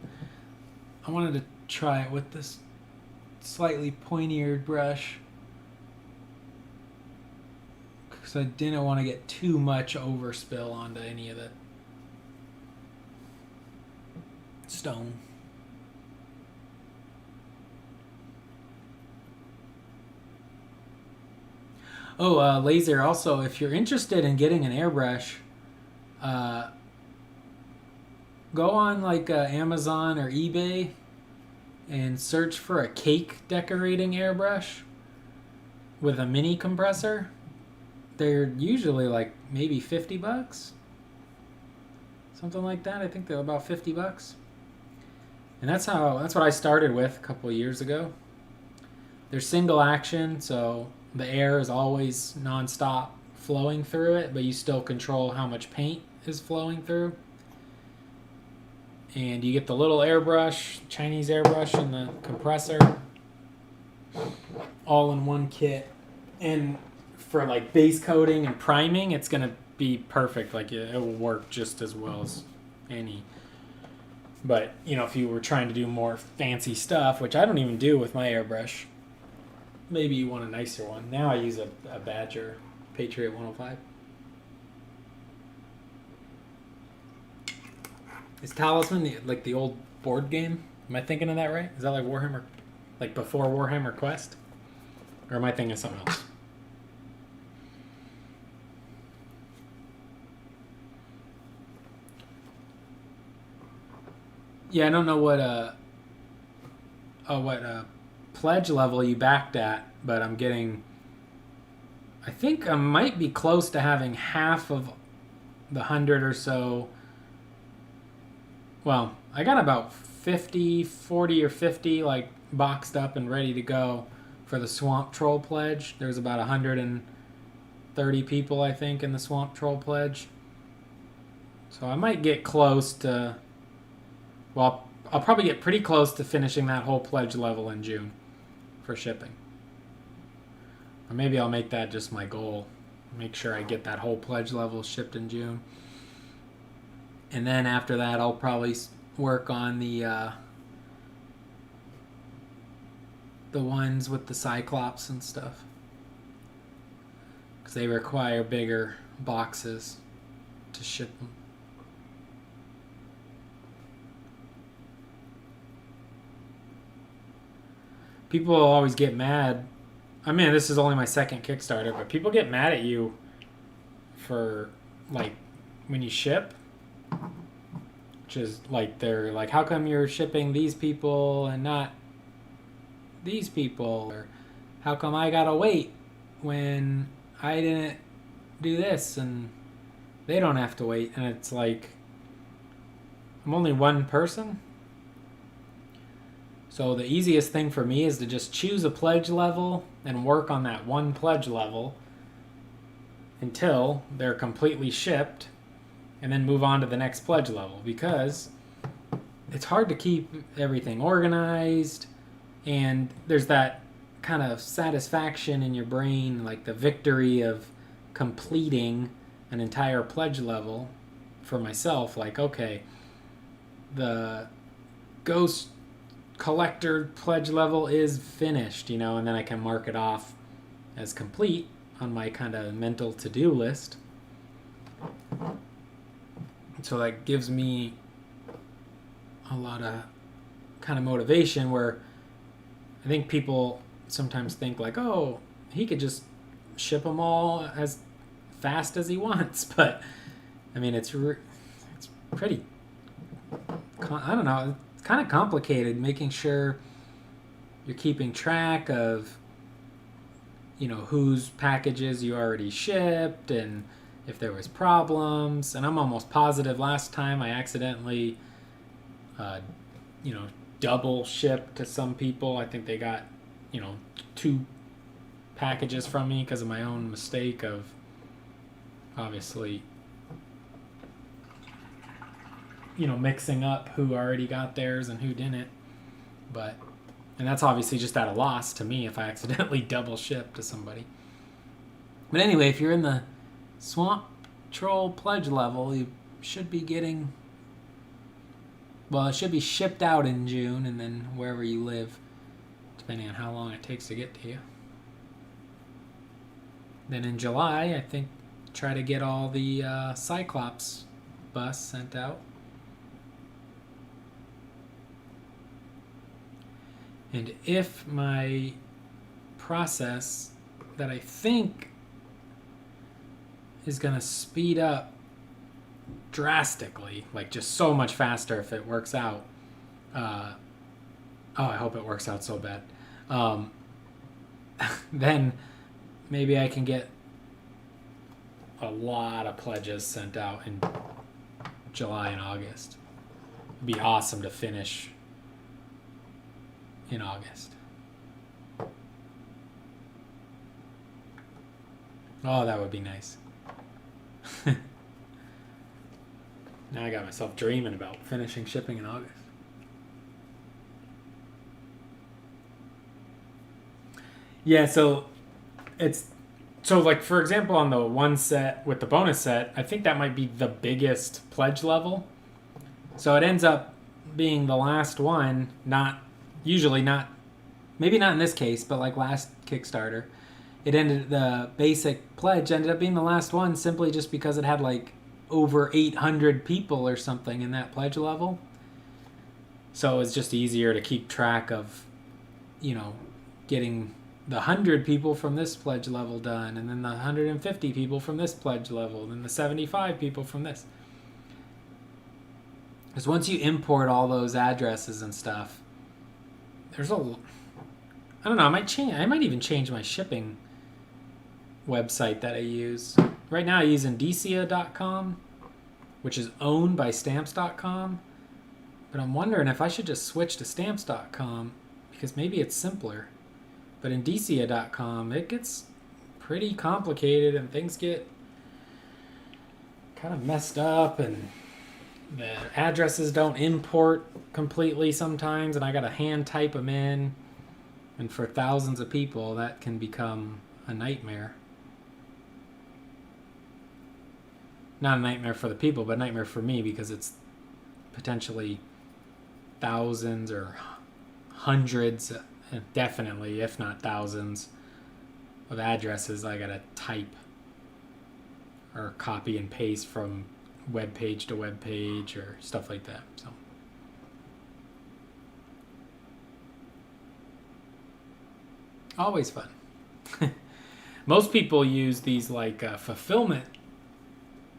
I wanted to try it with this slightly pointier brush, because I didn't want to get too much overspill onto any of the stone. Oh, laser. Also, if you're interested in getting an airbrush, go on like Amazon or eBay and search for a cake decorating airbrush with a mini compressor. They're usually like maybe $50, something like that. I think they're about $50. And that's what I started with a couple of years ago. They're single action, so the air is always non-stop flowing through it, but you still control how much paint is flowing through. And you get the little airbrush, Chinese airbrush, and the compressor all in one kit. And for like base coating and priming, it's going to be perfect. Like it will work just as well as any. But, if you were trying to do more fancy stuff, which I don't even do with my airbrush, maybe you want a nicer one. Now I use a Badger Patriot 105. Is Talisman like the old board game? Am I thinking of that right? Is that like Warhammer, like before Warhammer Quest? Or am I thinking of something else? Yeah, I don't know what pledge level you backed at, but I'm getting. I think I might be close to having half of the 100 or so. Well, I got about 40 or 50 like boxed up and ready to go for the Swamp Troll pledge. There's about 130 people, I think, in the Swamp Troll pledge. So I might get close to. Well, I'll probably get pretty close to finishing that whole pledge level in June for shipping. Or maybe I'll make that just my goal. Make sure I get that whole pledge level shipped in June. And then after that, I'll probably work on the ones with the Cyclops and stuff. Because they require bigger boxes to ship them. People always get mad. I mean, this is only my second Kickstarter, but people get mad at you for, like, when you ship. Which is, like, they're like, how come you're shipping these people and not these people? Or how come I gotta wait when I didn't do this and they don't have to wait? And it's like, I'm only one person. So the easiest thing for me is to just choose a pledge level and work on that one pledge level until they're completely shipped, and then move on to the next pledge level, because it's hard to keep everything organized, and there's that kind of satisfaction in your brain, like the victory of completing an entire pledge level for myself. Like, okay, the Ghost Collector pledge level is finished, and then I can mark it off as complete on my kind of mental to-do list. So that gives me a lot of kind of motivation, where I think people sometimes think like, oh, he could just ship them all as fast as he wants. But I mean, it's pretty, I don't know, kind of complicated, making sure you're keeping track of, whose packages you already shipped and if there was problems. And I'm almost positive last time I accidentally, double shipped to some people. I think they got, 2 packages from me because of my own mistake of obviously, mixing up who already got theirs and who didn't. And that's obviously just at a loss to me if I accidentally double ship to somebody. But anyway, if you're in the Swamp Troll pledge level, you should be getting, it should be shipped out in June, and then wherever you live, depending on how long it takes to get to you. Then in July, I think, try to get all the Cyclops bus sent out. And if my process that I think is going to speed up drastically, like just so much faster if it works out. I hope it works out so bad. Then maybe I can get a lot of pledges sent out in July and August. It'd be awesome to finish in August. Oh, that would be nice. Now I got myself dreaming about finishing shipping in August. Yeah, so like for example on the one set with the bonus set, I think that might be the biggest pledge level. So it ends up being the last one, maybe not in this case, but like last Kickstarter, the basic pledge ended up being the last one simply just because it had like over 800 people or something in that pledge level. So it was just easier to keep track of, getting the 100 people from this pledge level done, and then the 150 people from this pledge level, and then the 75 people from this. Because once you import all those addresses and stuff, I don't know, I might even change my shipping website that I use. Right now I use Indicia.com, which is owned by Stamps.com. But I'm wondering if I should just switch to Stamps.com, because maybe it's simpler. But Indicia.com, it gets pretty complicated and things get kind of messed up, and the addresses don't import completely sometimes, and I gotta hand type them in. And for thousands of people, that can become a nightmare. Not a nightmare for the people, but a nightmare for me, because it's potentially thousands or hundreds, definitely, if not thousands, of addresses I gotta type or copy and paste from web page to web page or stuff like that. So always fun. Most people use these like fulfillment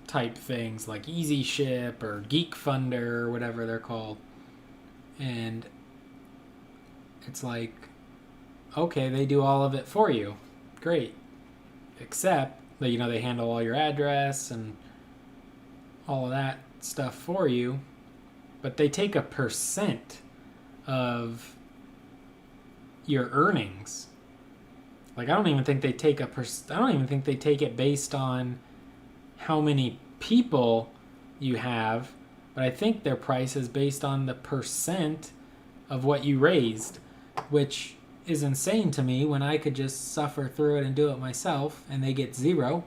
type things like Easy Ship or Geek Funder or whatever they're called. And it's like, okay, they do all of it for you. Great. Except that, they handle all your address and all of that stuff for you. But they take a percent of your earnings. Like, I don't even think they take it based on how many people you have, but I think their price is based on the percent of what you raised, which is insane to me when I could just suffer through it and do it myself, and they get 0.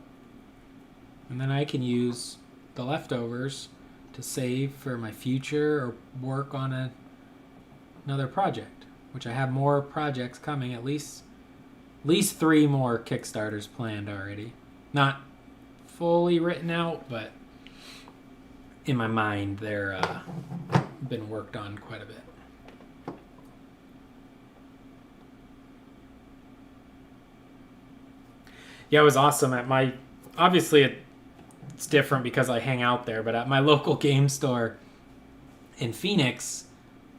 And then I can use the leftovers to save for my future or work on another project, which I have more projects coming, at least 3 more Kickstarters planned already. Not fully written out, but in my mind they're been worked on quite a bit. Yeah, it was awesome at obviously it's different because I hang out there, but at my local game store in Phoenix,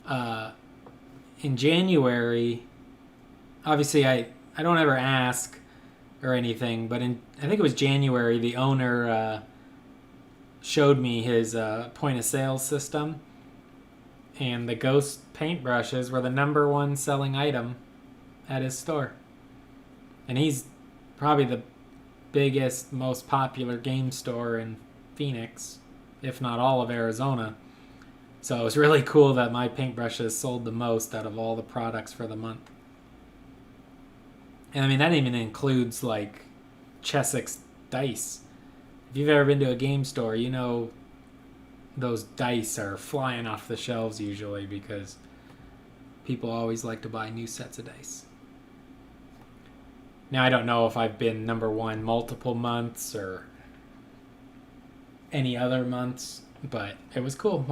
in January, obviously I don't ever ask or anything, but I think it was January, the owner showed me his point of sale system, and the Ghost paintbrushes were the #1 selling item at his store. And he's probably the biggest, most popular game store in Phoenix, if not all of Arizona. So it was really cool that my paintbrushes sold the most out of all the products for the month. And I mean, that even includes like Chessex dice. If you've ever been to a game store, you know those dice are flying off the shelves usually because people always like to buy new sets of dice. Now, I don't know if I've been #1 multiple months or any other months, but it was cool.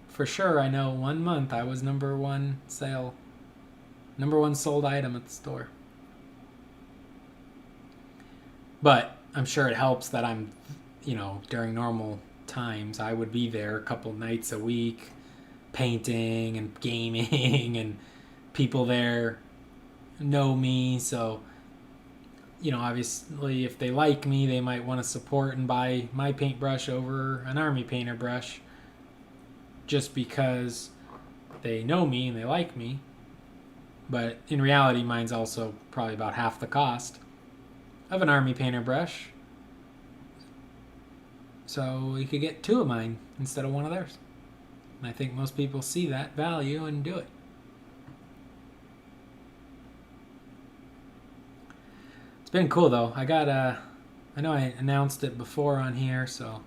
For sure, I know 1 month I was #1 sale, #1 sold item at the store. But I'm sure it helps that I'm, during normal times, I would be there a couple nights a week, painting and gaming, and people there know me, so obviously if they like me, they might want to support and buy my paintbrush over an army painter brush just because they know me and they like me. But in reality, mine's also probably about half the cost of an army painter brush, so you could get 2 of mine instead of 1 of theirs. And I think most people see that value and do it. It's been cool though. I know I announced it before on here, so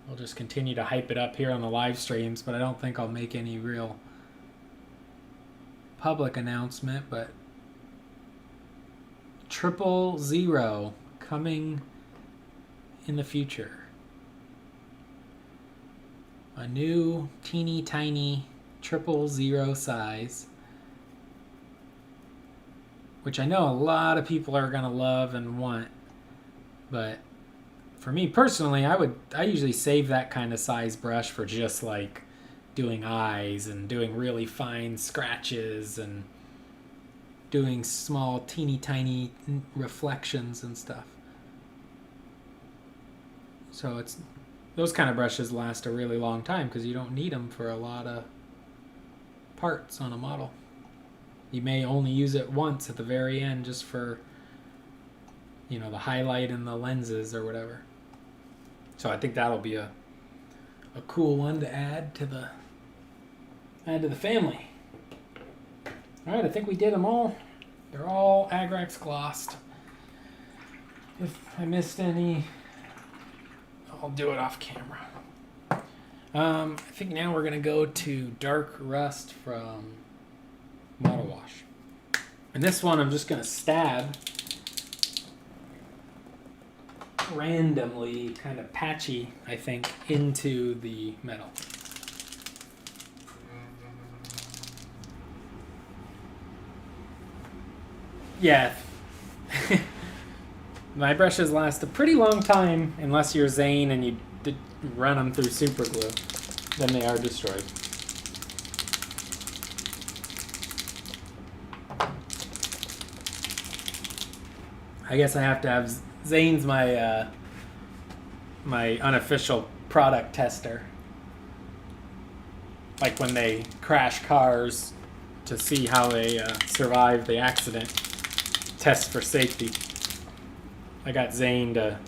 I'll just continue to hype it up here on the live streams, but I don't think I'll make any real public announcement. But 000 coming in the future. A new teeny tiny 000 size, which I know a lot of people are going to love and want. But for me personally, I usually save that kind of size brush for just like doing eyes and doing really fine scratches and doing small teeny tiny reflections and stuff. So those kind of brushes last a really long time because you don't need them for a lot of parts on a model. You may only use it once at the very end just for the highlight in the lenses or whatever. So I think that'll be a cool one to add to the family. All right, I think we did them all. They're all Agrax glossed. If I missed any, I'll do it off camera. I think now we're going to go to Dark Rust from Model Wash. And this one I'm just going to stab randomly, kind of patchy, I think, into the metal. Yeah. My brushes last a pretty long time unless you're Zane and you run them through super glue. Then they are destroyed. I guess I have to have Zane's my unofficial product tester. Like when they crash cars to see how they survive the accident. Test for safety. I got Zane to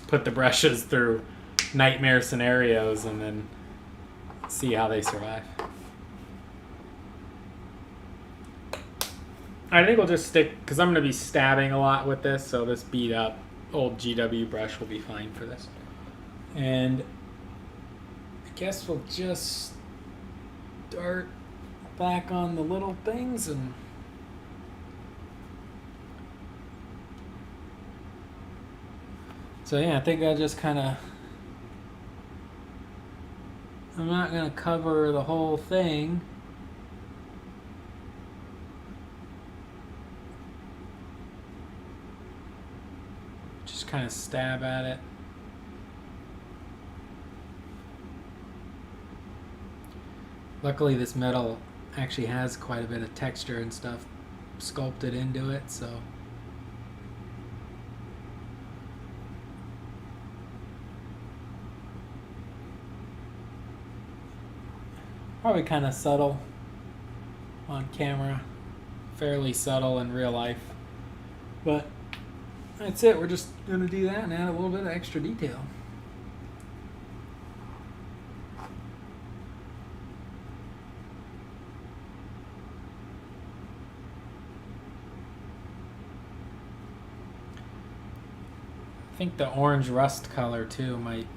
put the brushes through nightmare scenarios and then see how they survive. I think we'll just stick, because I'm going to be stabbing a lot with this, so this beat up old GW brush will be fine for this. And I guess we'll just start back on the little things and so yeah, I think I just kind of, I'm not going to cover the whole thing. Just kind of stab at it. Luckily this metal actually has quite a bit of texture and stuff sculpted into it, so probably kind of subtle on camera, fairly subtle in real life, but that's it. We're just gonna do that and add a little bit of extra detail. I think the orange rust color too might,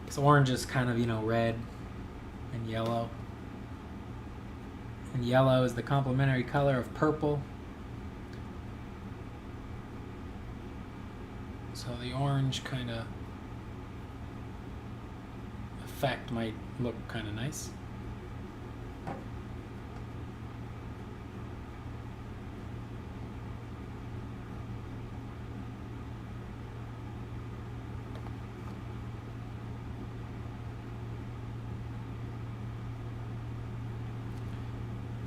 because orange is kind of, you know, red and yellow. And yellow is the complementary color of purple. So the orange kind of effect might look kind of nice.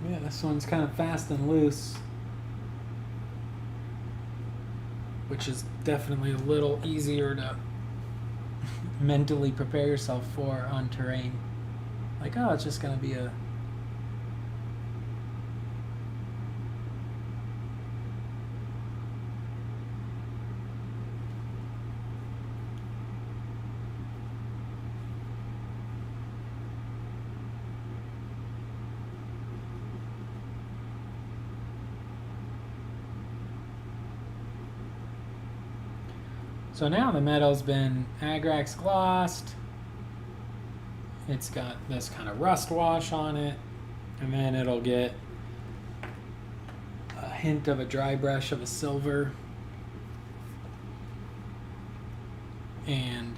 Yeah, this one's kind of fast and loose, which is definitely a little easier to mentally prepare yourself for on terrain. Like, oh, it's just going to be a... So now the metal's been Agrax glossed. It's got this kind of rust wash on it, and then it'll get a hint of a dry brush of a silver, and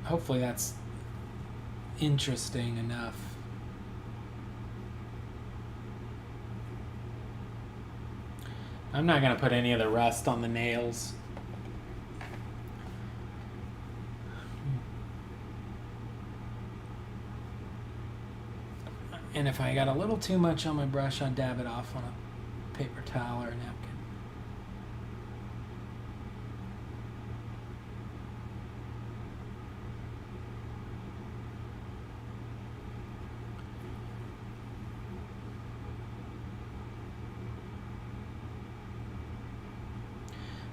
hopefully that's interesting enough. I'm not going to put any of the rust on the nails. And if I got a little too much on my brush, I'll dab it off on a paper towel or a napkin.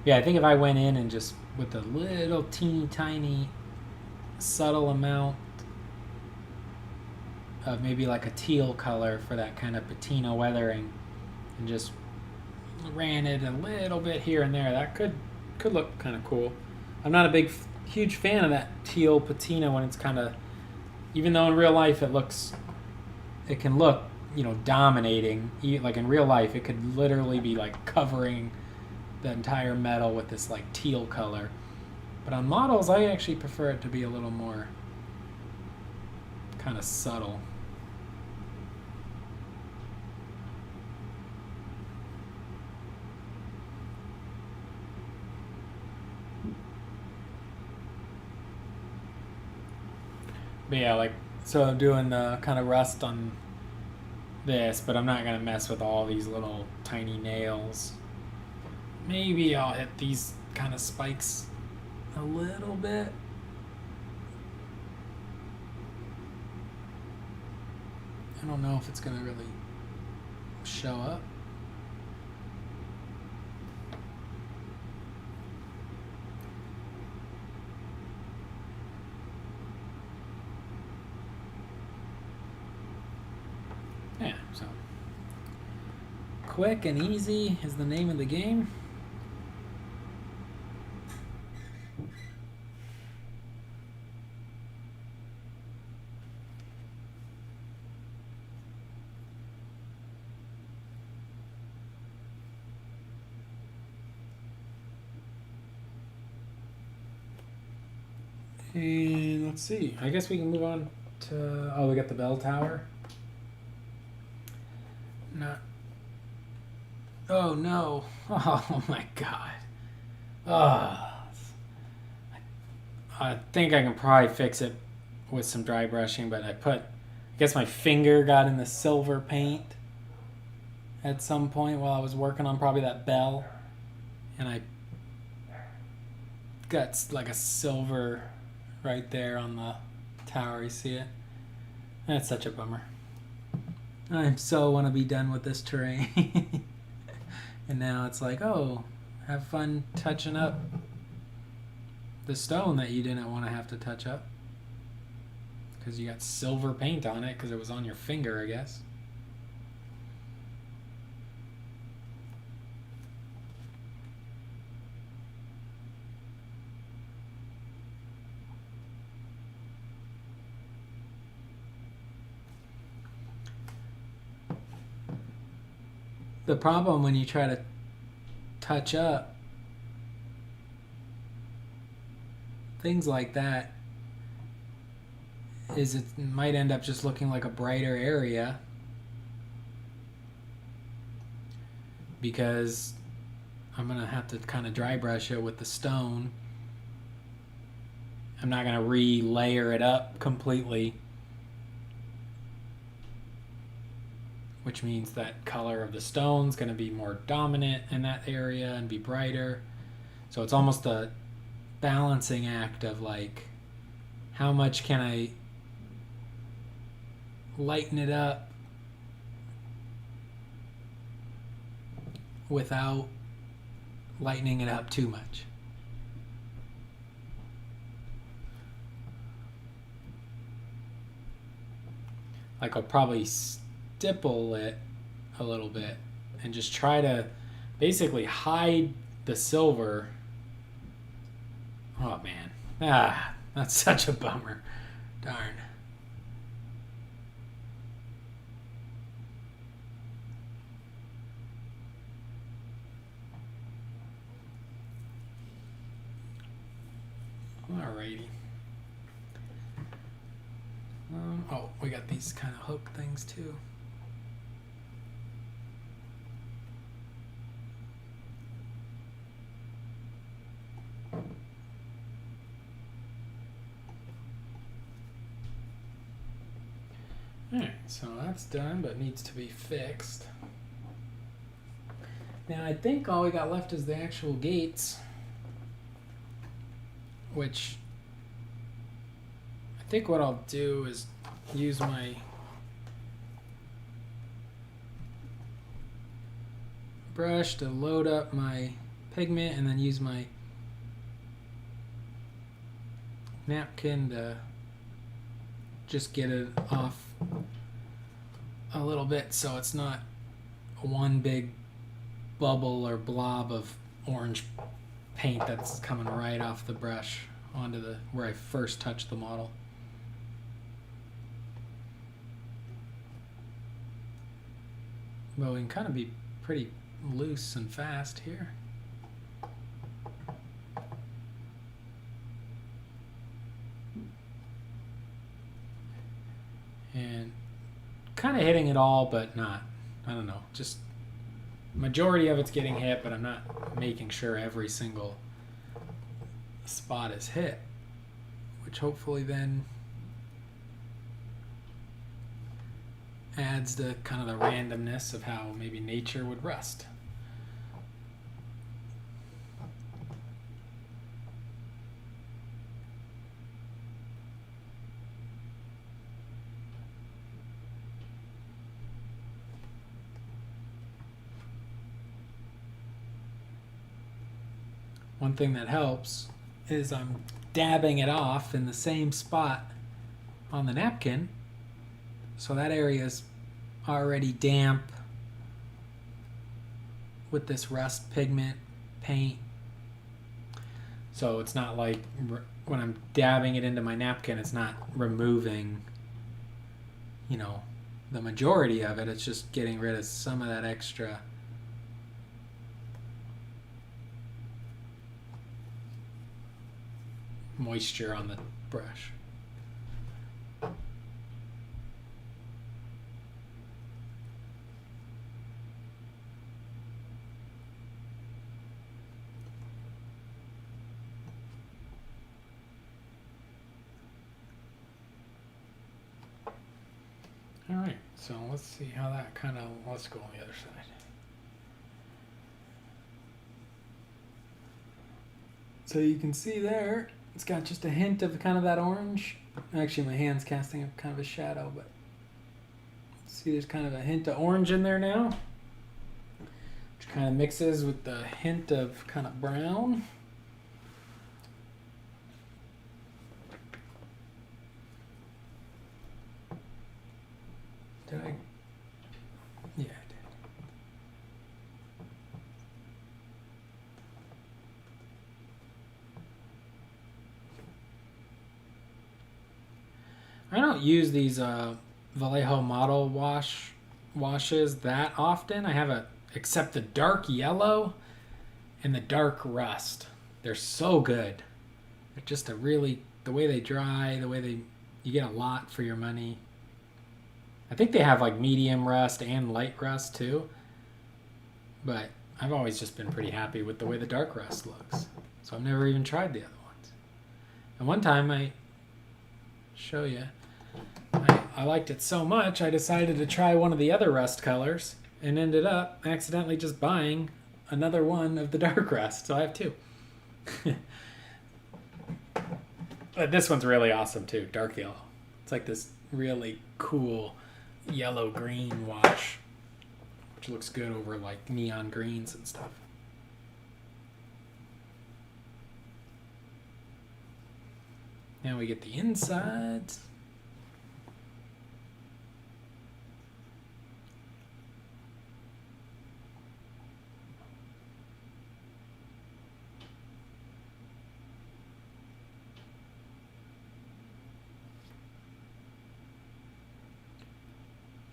Yeah, I think if I went in and just with a little teeny tiny subtle amount of maybe like a teal color for that kind of patina weathering, and just ran it a little bit here and there, that could look kind of cool. I'm not a huge fan of that teal patina when it's kind of, even though in real life it can look, you know, dominating. Like in real life, it could literally be like covering the entire metal with this like teal color. But on models, I actually prefer it to be a little more kind of subtle. But yeah, like, so I'm doing the kind of rust on this, but I'm not going to mess with all these little tiny nails. Maybe I'll hit these kind of spikes a little bit. I don't know if it's going to really show up. Yeah, so quick and easy is the name of the game. And let's see. I guess we can move on to... Oh, we got the bell tower. Not... Oh, no. Oh, my God. Oh. I think I can probably fix it with some dry brushing, but I guess my finger got in the silver paint at some point while I was working on probably that bell, and I got like a silver right there on the tower. You see it? That's such a bummer. I so want to be done with this terrain. And now it's like, oh, have fun touching up the stone that you didn't want to have to touch up because you got silver paint on it because it was on your finger, I guess. The problem when you try to touch up things like that is it might end up just looking like a brighter area because I'm going to have to kind of dry brush it with the stone. I'm not going to re-layer it up completely, which means that color of the stone's going to be more dominant in that area and be brighter. So it's almost a balancing act of like, how much can I lighten it up without lightening it up too much. Like I'll probably stipple it a little bit and just try to basically hide the silver. Oh man, that's such a bummer. Darn. Alrighty. Oh, we got these kind of hook things too. Alright, so that's done, but needs to be fixed. Now I think all we got left is the actual gates, which I think what I'll do is use my brush to load up my pigment and then use my napkin to just get it off a little bit so it's not one big bubble or blob of orange paint that's coming right off the brush onto the where I first touched the model. But we can kind of be pretty loose and fast here. And kind of hitting it all, but not. I don't know. Just majority of it's getting hit, but I'm not making sure every single spot is hit, which hopefully then adds to kind of the randomness of how maybe nature would rust. One thing that helps is I'm dabbing it off in the same spot on the napkin, so that area is already damp with this rust pigment paint. So it's not like when I'm dabbing it into my napkin, it's not removing, you know, the majority of it. It's just getting rid of some of that extra moisture on the brush. All right, so let's see how that kind of, let's go on the other side. So you can see there, it's got just a hint of kind of that orange. Actually, my hand's casting a kind of a shadow, but see there's kind of a hint of orange in there now, which kind of mixes with the hint of kind of brown. Did I? Yeah, I did. I don't use these Vallejo model washes that often. I have except the dark yellow and the dark rust. They're so good. They're just the way they dry, you get a lot for your money. I think they have like medium rust and light rust too. But I've always just been pretty happy with the way the dark rust looks. So I've never even tried the other ones. And one time I show you, I liked it so much I decided to try one of the other rust colors and ended up accidentally just buying another one of the dark rust. So I have two. But this one's really awesome too, dark yellow. It's like this really cool yellow-green wash, which looks good over like neon greens and stuff. Now we get the insides.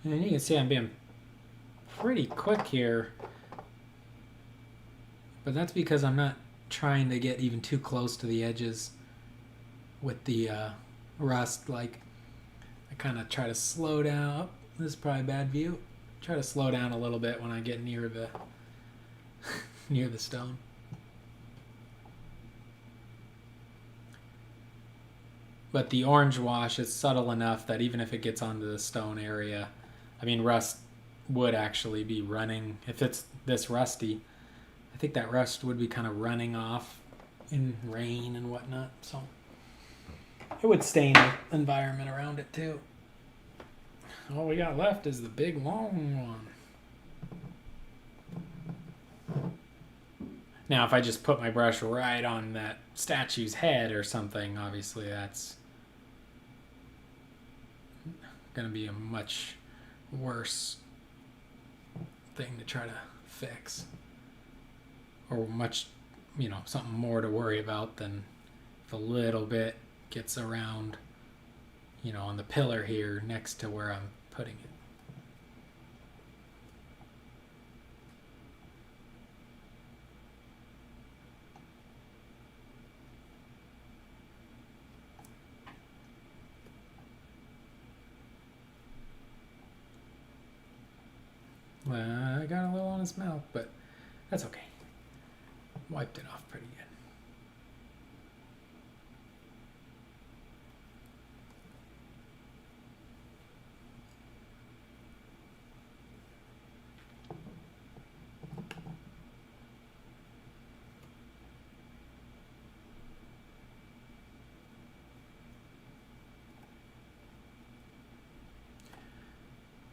And you can see I'm being pretty quick here, but that's because I'm not trying to get even too close to the edges with the rust. Like, I kind of try to slow down. Oh, this is probably a bad view. Try to slow down a little bit when I get near the near the stone. But the orange wash is subtle enough that even if it gets onto the stone area, I mean, rust would actually be running. If it's this rusty, I think that rust would be kind of running off in rain and whatnot. So it would stain the environment around it too. All we got left is the big long one. Now, if I just put my brush right on that statue's head or something, obviously that's going to be a much worse thing to try to fix, or much, something more to worry about than if a little bit gets around, on the pillar here next to where I'm putting it. I got a little on his mouth, but that's okay. Wiped it off pretty good.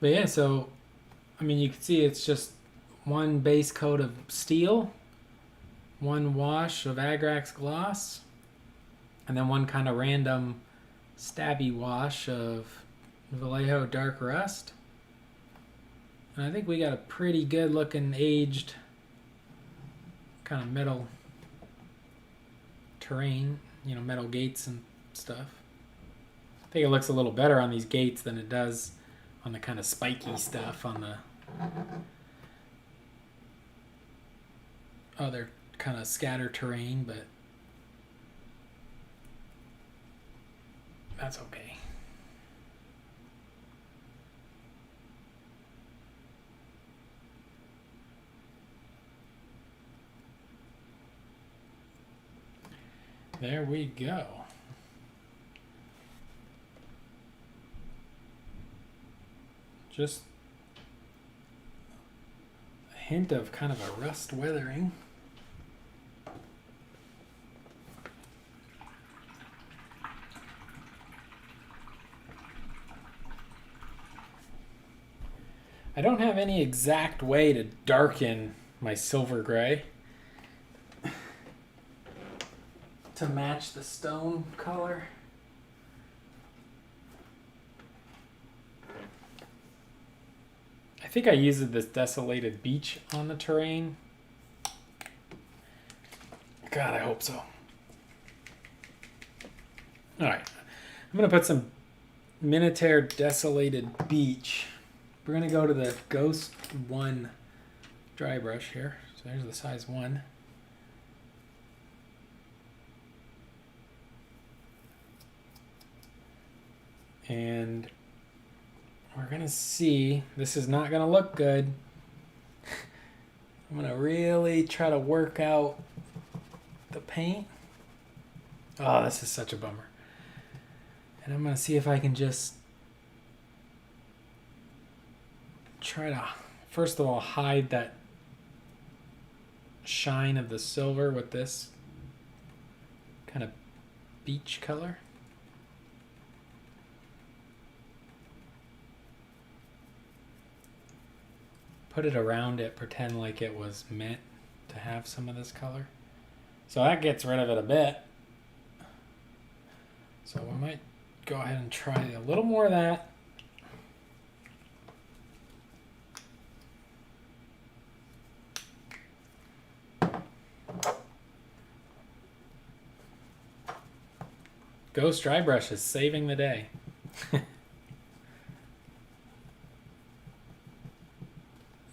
But yeah, so you can see it's just one base coat of steel, one wash of Agrax gloss, and then one kind of random stabby wash of Vallejo dark rust. And I think we got a pretty good looking aged kind of metal terrain, metal gates and stuff. I think it looks a little better on these gates than it does on the kind of spiky stuff on the other kind of scatter terrain, but that's okay. There we go. just a hint of kind of a rust weathering. I don't have any exact way to darken my silver gray to match the stone color. I think I used this desolated beach on the terrain. God, I hope so. All right, I'm gonna put some Minotaur desolated beach. We're gonna go to the Ghost 1 dry brush here. So there's the size 1. And we're gonna see, this is not gonna look good. I'm gonna really try to work out the paint. Oh, this is such a bummer. And I'm gonna see if I can just try to, first of all, hide that shine of the silver with this kind of beach color. Put it around it, pretend like it was meant to have some of this color. So that gets rid of it a bit. So we might go ahead and try a little more of that. Ghost dry brush is saving the day.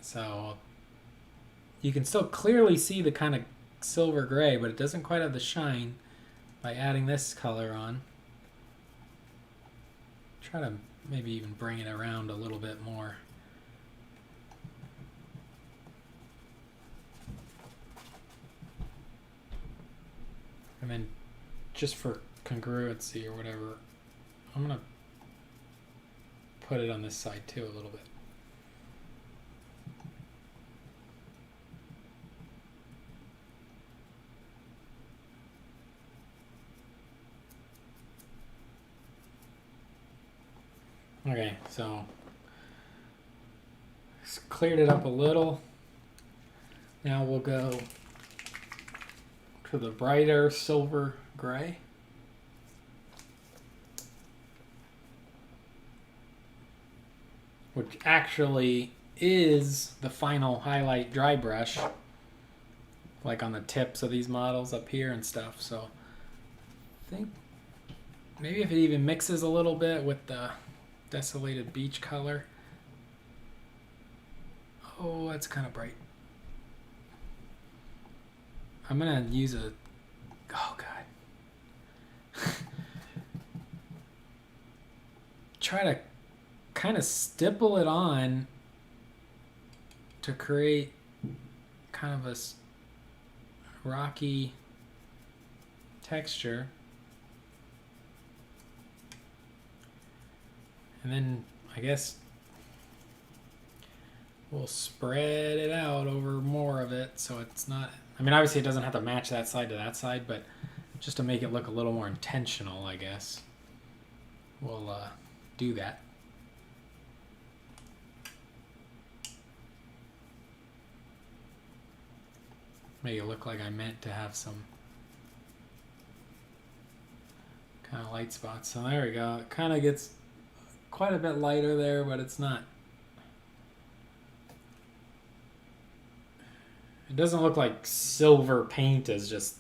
So you can still clearly see the kind of silver gray, but it doesn't quite have the shine by adding this color on. Try to maybe even bring it around a little bit more. And then just for congruency or whatever, I'm gonna put it on this side too a little bit. Okay, so cleared it up a little. Now we'll go to the brighter silver gray. Which actually is the final highlight dry brush, like on the tips of these models up here and stuff. So I think maybe if it even mixes a little bit with the desolated beach color. Oh, that's kind of bright. I'm gonna use a, oh God. Try to kind of stipple it on to create kind of a rocky texture. And then I guess we'll spread it out over more of it so it's not, I mean obviously it doesn't have to match that side to that side, but just to make it look a little more intentional, I guess we'll do that. Make it look like I meant to have some kind of light spots. So there we go. It kind of gets quite a bit lighter there, but it's not. It doesn't look like silver paint is just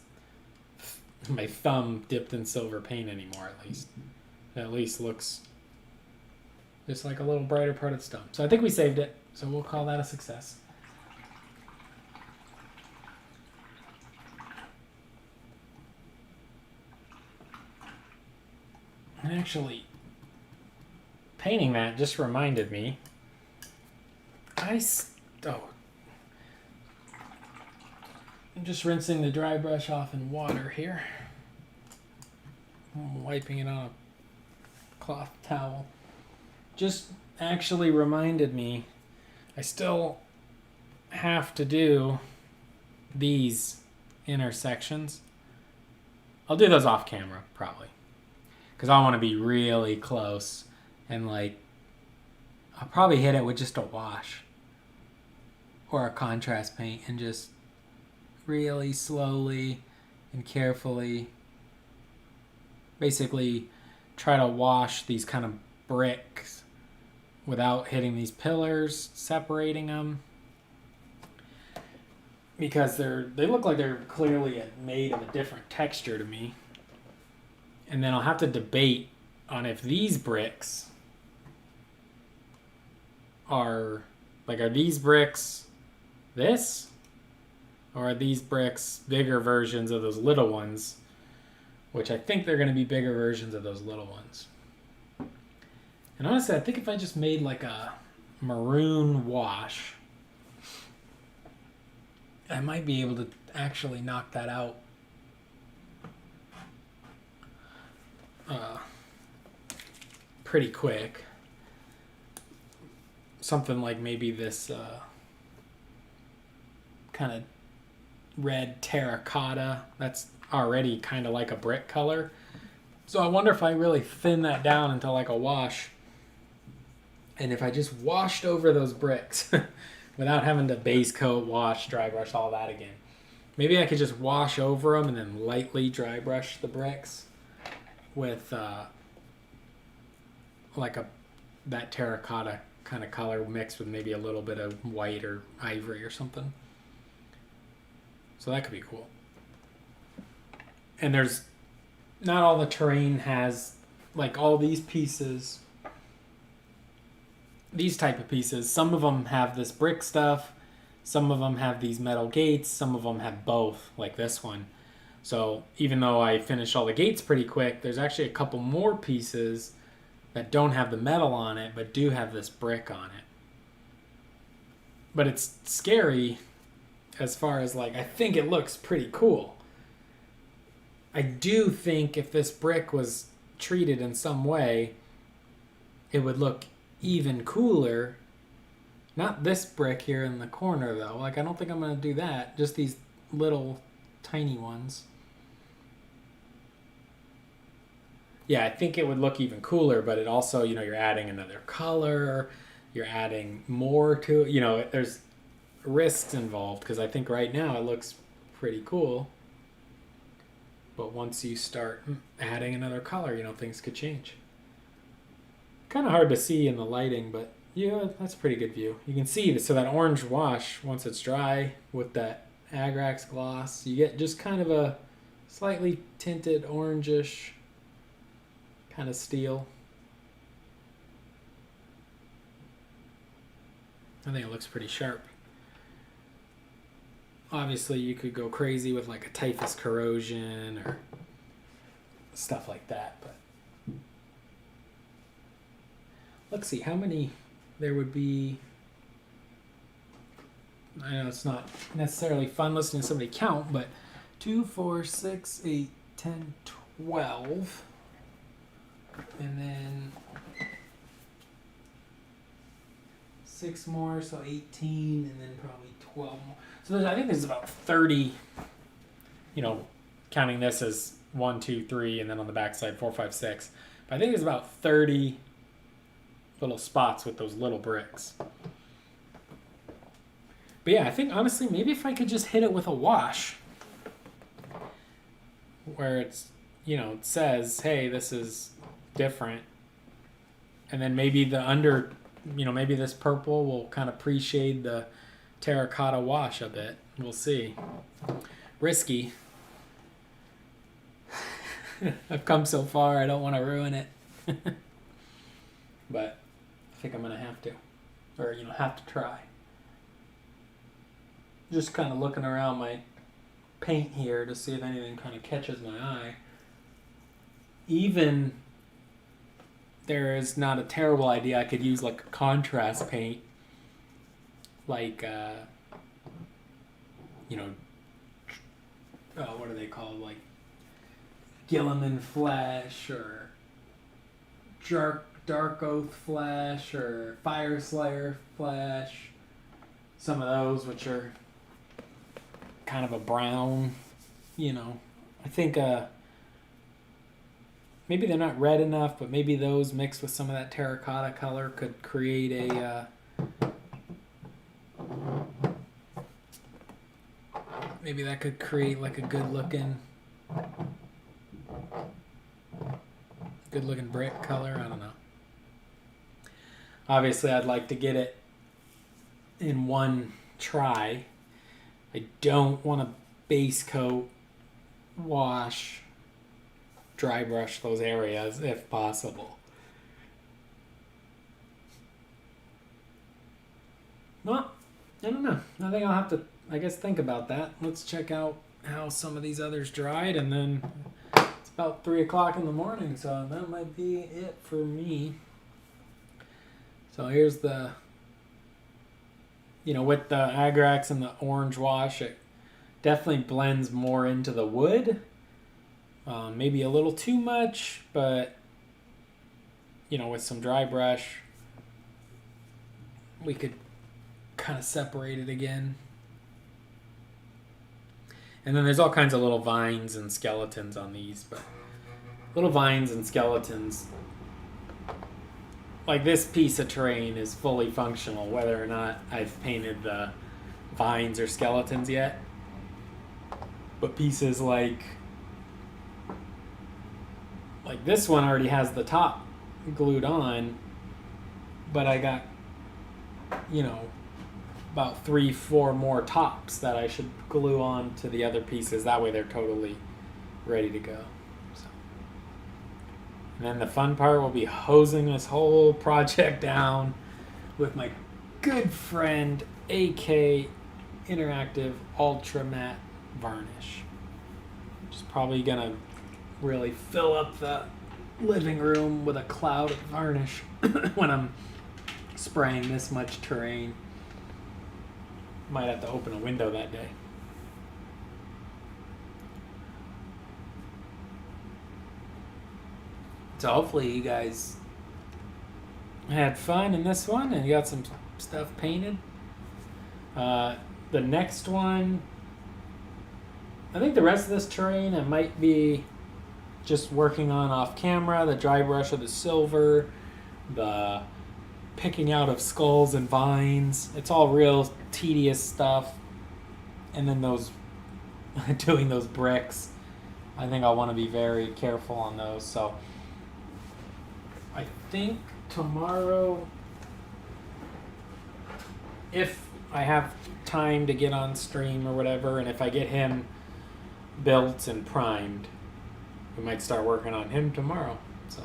my thumb dipped in silver paint anymore, at least. It at least looks just like a little brighter part of the stone. So I think we saved it, so we'll call that a success. And actually, painting that just reminded me, I'm just rinsing the dry brush off in water here. I'm wiping it on a cloth towel. just actually reminded me I still have to do these intersections. I'll do those off camera probably, because I want to be really close, and like I'll probably hit it with just a wash or a contrast paint and just really slowly and carefully basically try to wash these kind of bricks without hitting these pillars, separating them, because they look like they're clearly made of a different texture to me. And then I'll have to debate on if these bricks are these bricks this, or are these bricks bigger versions of those little ones, which I think they're going to be bigger versions of those little ones. And honestly, I think if I just made like a maroon wash, I might be able to actually knock that out pretty quick. Something like maybe this kind of red terracotta that's already kind of like a brick color. So I wonder if I really thin that down into like a wash, and if I just washed over those bricks without having to base coat, wash, dry brush, all that again. Maybe I could just wash over them and then lightly dry brush the bricks with that terracotta kind of color mixed with maybe a little bit of white or ivory or something. So that could be cool. And there's not all the terrain has like all these pieces, these type of pieces. Some of them have this brick stuff, some of them have these metal gates, some of them have both, like this one. So even though I finish all the gates pretty quick, there's actually a couple more pieces that don't have the metal on it but do have this brick on it. But it's scary as far as like, I think it looks pretty cool. I do think if this brick was treated in some way, it would look even cooler. Not this brick here in the corner though. Like I don't think I'm going to do that. Just these little tiny ones. Yeah, I think it would look even cooler, but it also, you're adding another color, you're adding more to it. There's risks involved, because I think right now it looks pretty cool. But once you start adding another color, things could change. Kind of hard to see in the lighting, but yeah, that's a pretty good view. You can see, so that orange wash, once it's dry with that Agrax gloss, you get just kind of a slightly tinted orangish kind of steel. I think it looks pretty sharp. Obviously, you could go crazy with like a typhus corrosion or stuff like that, but let's see how many there would be. I know it's not necessarily fun listening to somebody count, but 2, 4, 6, 8, 10, 12. And then 6 more, so 18, and then probably 12 more. So I think there's about 30, counting this as 1, 2, 3, and then on the back side 4, 5, 6. But I think there's about 30 little spots with those little bricks. But yeah, I think honestly, maybe if I could just hit it with a wash, where it's, it says, hey, this is different, and then maybe maybe this purple will kind of pre-shade the terracotta wash a bit. We'll see. Risky. I've come so far, I don't want to ruin it. But I think I'm gonna have to, or have to try. Just kind of looking around my paint here to see if anything kind of catches my eye. Even there is not a terrible idea. I could use like a contrast paint, like what are they called, like Gilliman Flesh or Dark Oath Flesh or Fire Slayer Flesh. Some of those which are kind of a brown, you know. I think maybe they're not red enough, but maybe those mixed with some of that terracotta color could create a maybe that could create like a good looking brick color. I don't know. Obviously I'd like to get it in one try. I don't want to base coat, wash, dry brush those areas if possible. Well, I don't know. I think I'll have to, I guess, think about that. Let's check out how some of these others dried, and then it's about 3 o'clock in the morning, so that might be it for me. So here's the, you know, with the Agrax and the orange wash, it definitely blends more into the wood. Maybe a little too much, but, you know, with some dry brush, we could kind of separate it again. And then there's all kinds of little vines and skeletons on these, but little vines and skeletons, like this piece of terrain is fully functional, whether or not I've painted the vines or skeletons yet. But pieces like this one already has the top glued on, but I got, you know, about 3-4 more tops that I should glue on to the other pieces. That way they're totally ready to go. So. And then the fun part will be hosing this whole project down with my good friend AK Interactive Ultra Matte Varnish. Which is probably gonna really fill up the living room with a cloud of varnish when I'm spraying this much terrain. Might have to open a window that day. So hopefully you guys had fun in this one and you got some stuff painted. The next one, I think the rest of this terrain I might be just working on off camera. The dry brush of the silver, the picking out of skulls and vines. It's all real tedious stuff. And then those doing those bricks, I think I'll want to be very careful on those. So I think tomorrow, if I have time to get on stream or whatever, and if I get him built and primed, we might start working on him tomorrow. So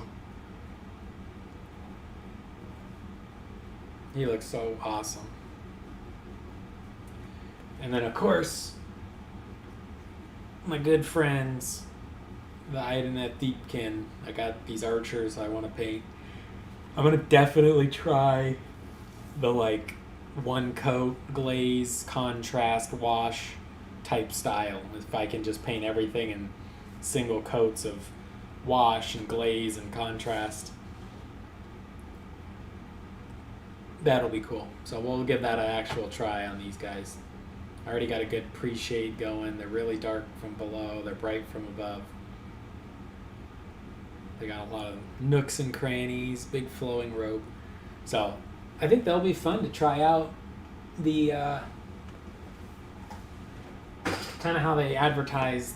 he looks so awesome. And then of course, my good friends, the Idanet Deepkin, I got these archers I want to paint. I'm going to definitely try the like one coat glaze contrast wash type style. If I can just paint everything in single coats of wash and glaze and contrast, that'll be cool. So we'll give that an actual try on these guys. I already got a good pre-shade going. They're really dark from below, they're bright from above. They got a lot of nooks and crannies, big flowing robe. So I think they'll be fun to try out. The kind of how they advertised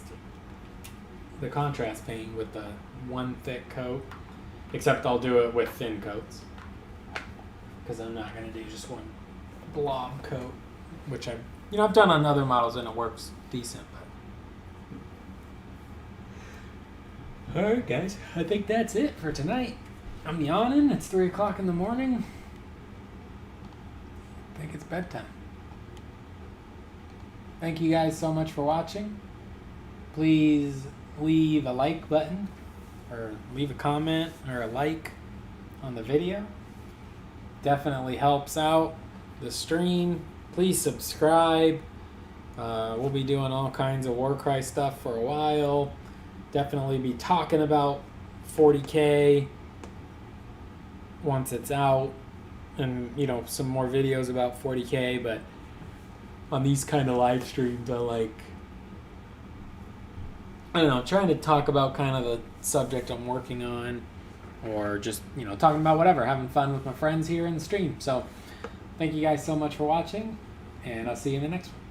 the contrast paint with the one thick coat, except I'll do it with thin coats because I'm not going to do just one blob coat, which I've done on other models and it works decent. But alright guys, I think that's it for tonight. I'm yawning, it's 3 o'clock in the morning. I think it's bedtime. Thank you guys so much for watching. Please leave a like button or leave a comment or a like on the video. Definitely helps out the stream. Please subscribe. We'll be doing all kinds of Warcry stuff for a while. Definitely be talking about 40K once it's out, and you know, some more videos about 40K. But on these kind of live streams, I don't know, trying to talk about kind of the subject I'm working on, or just, you know, talking about whatever, having fun with my friends here in the stream. So thank you guys so much for watching, and I'll see you in the next one.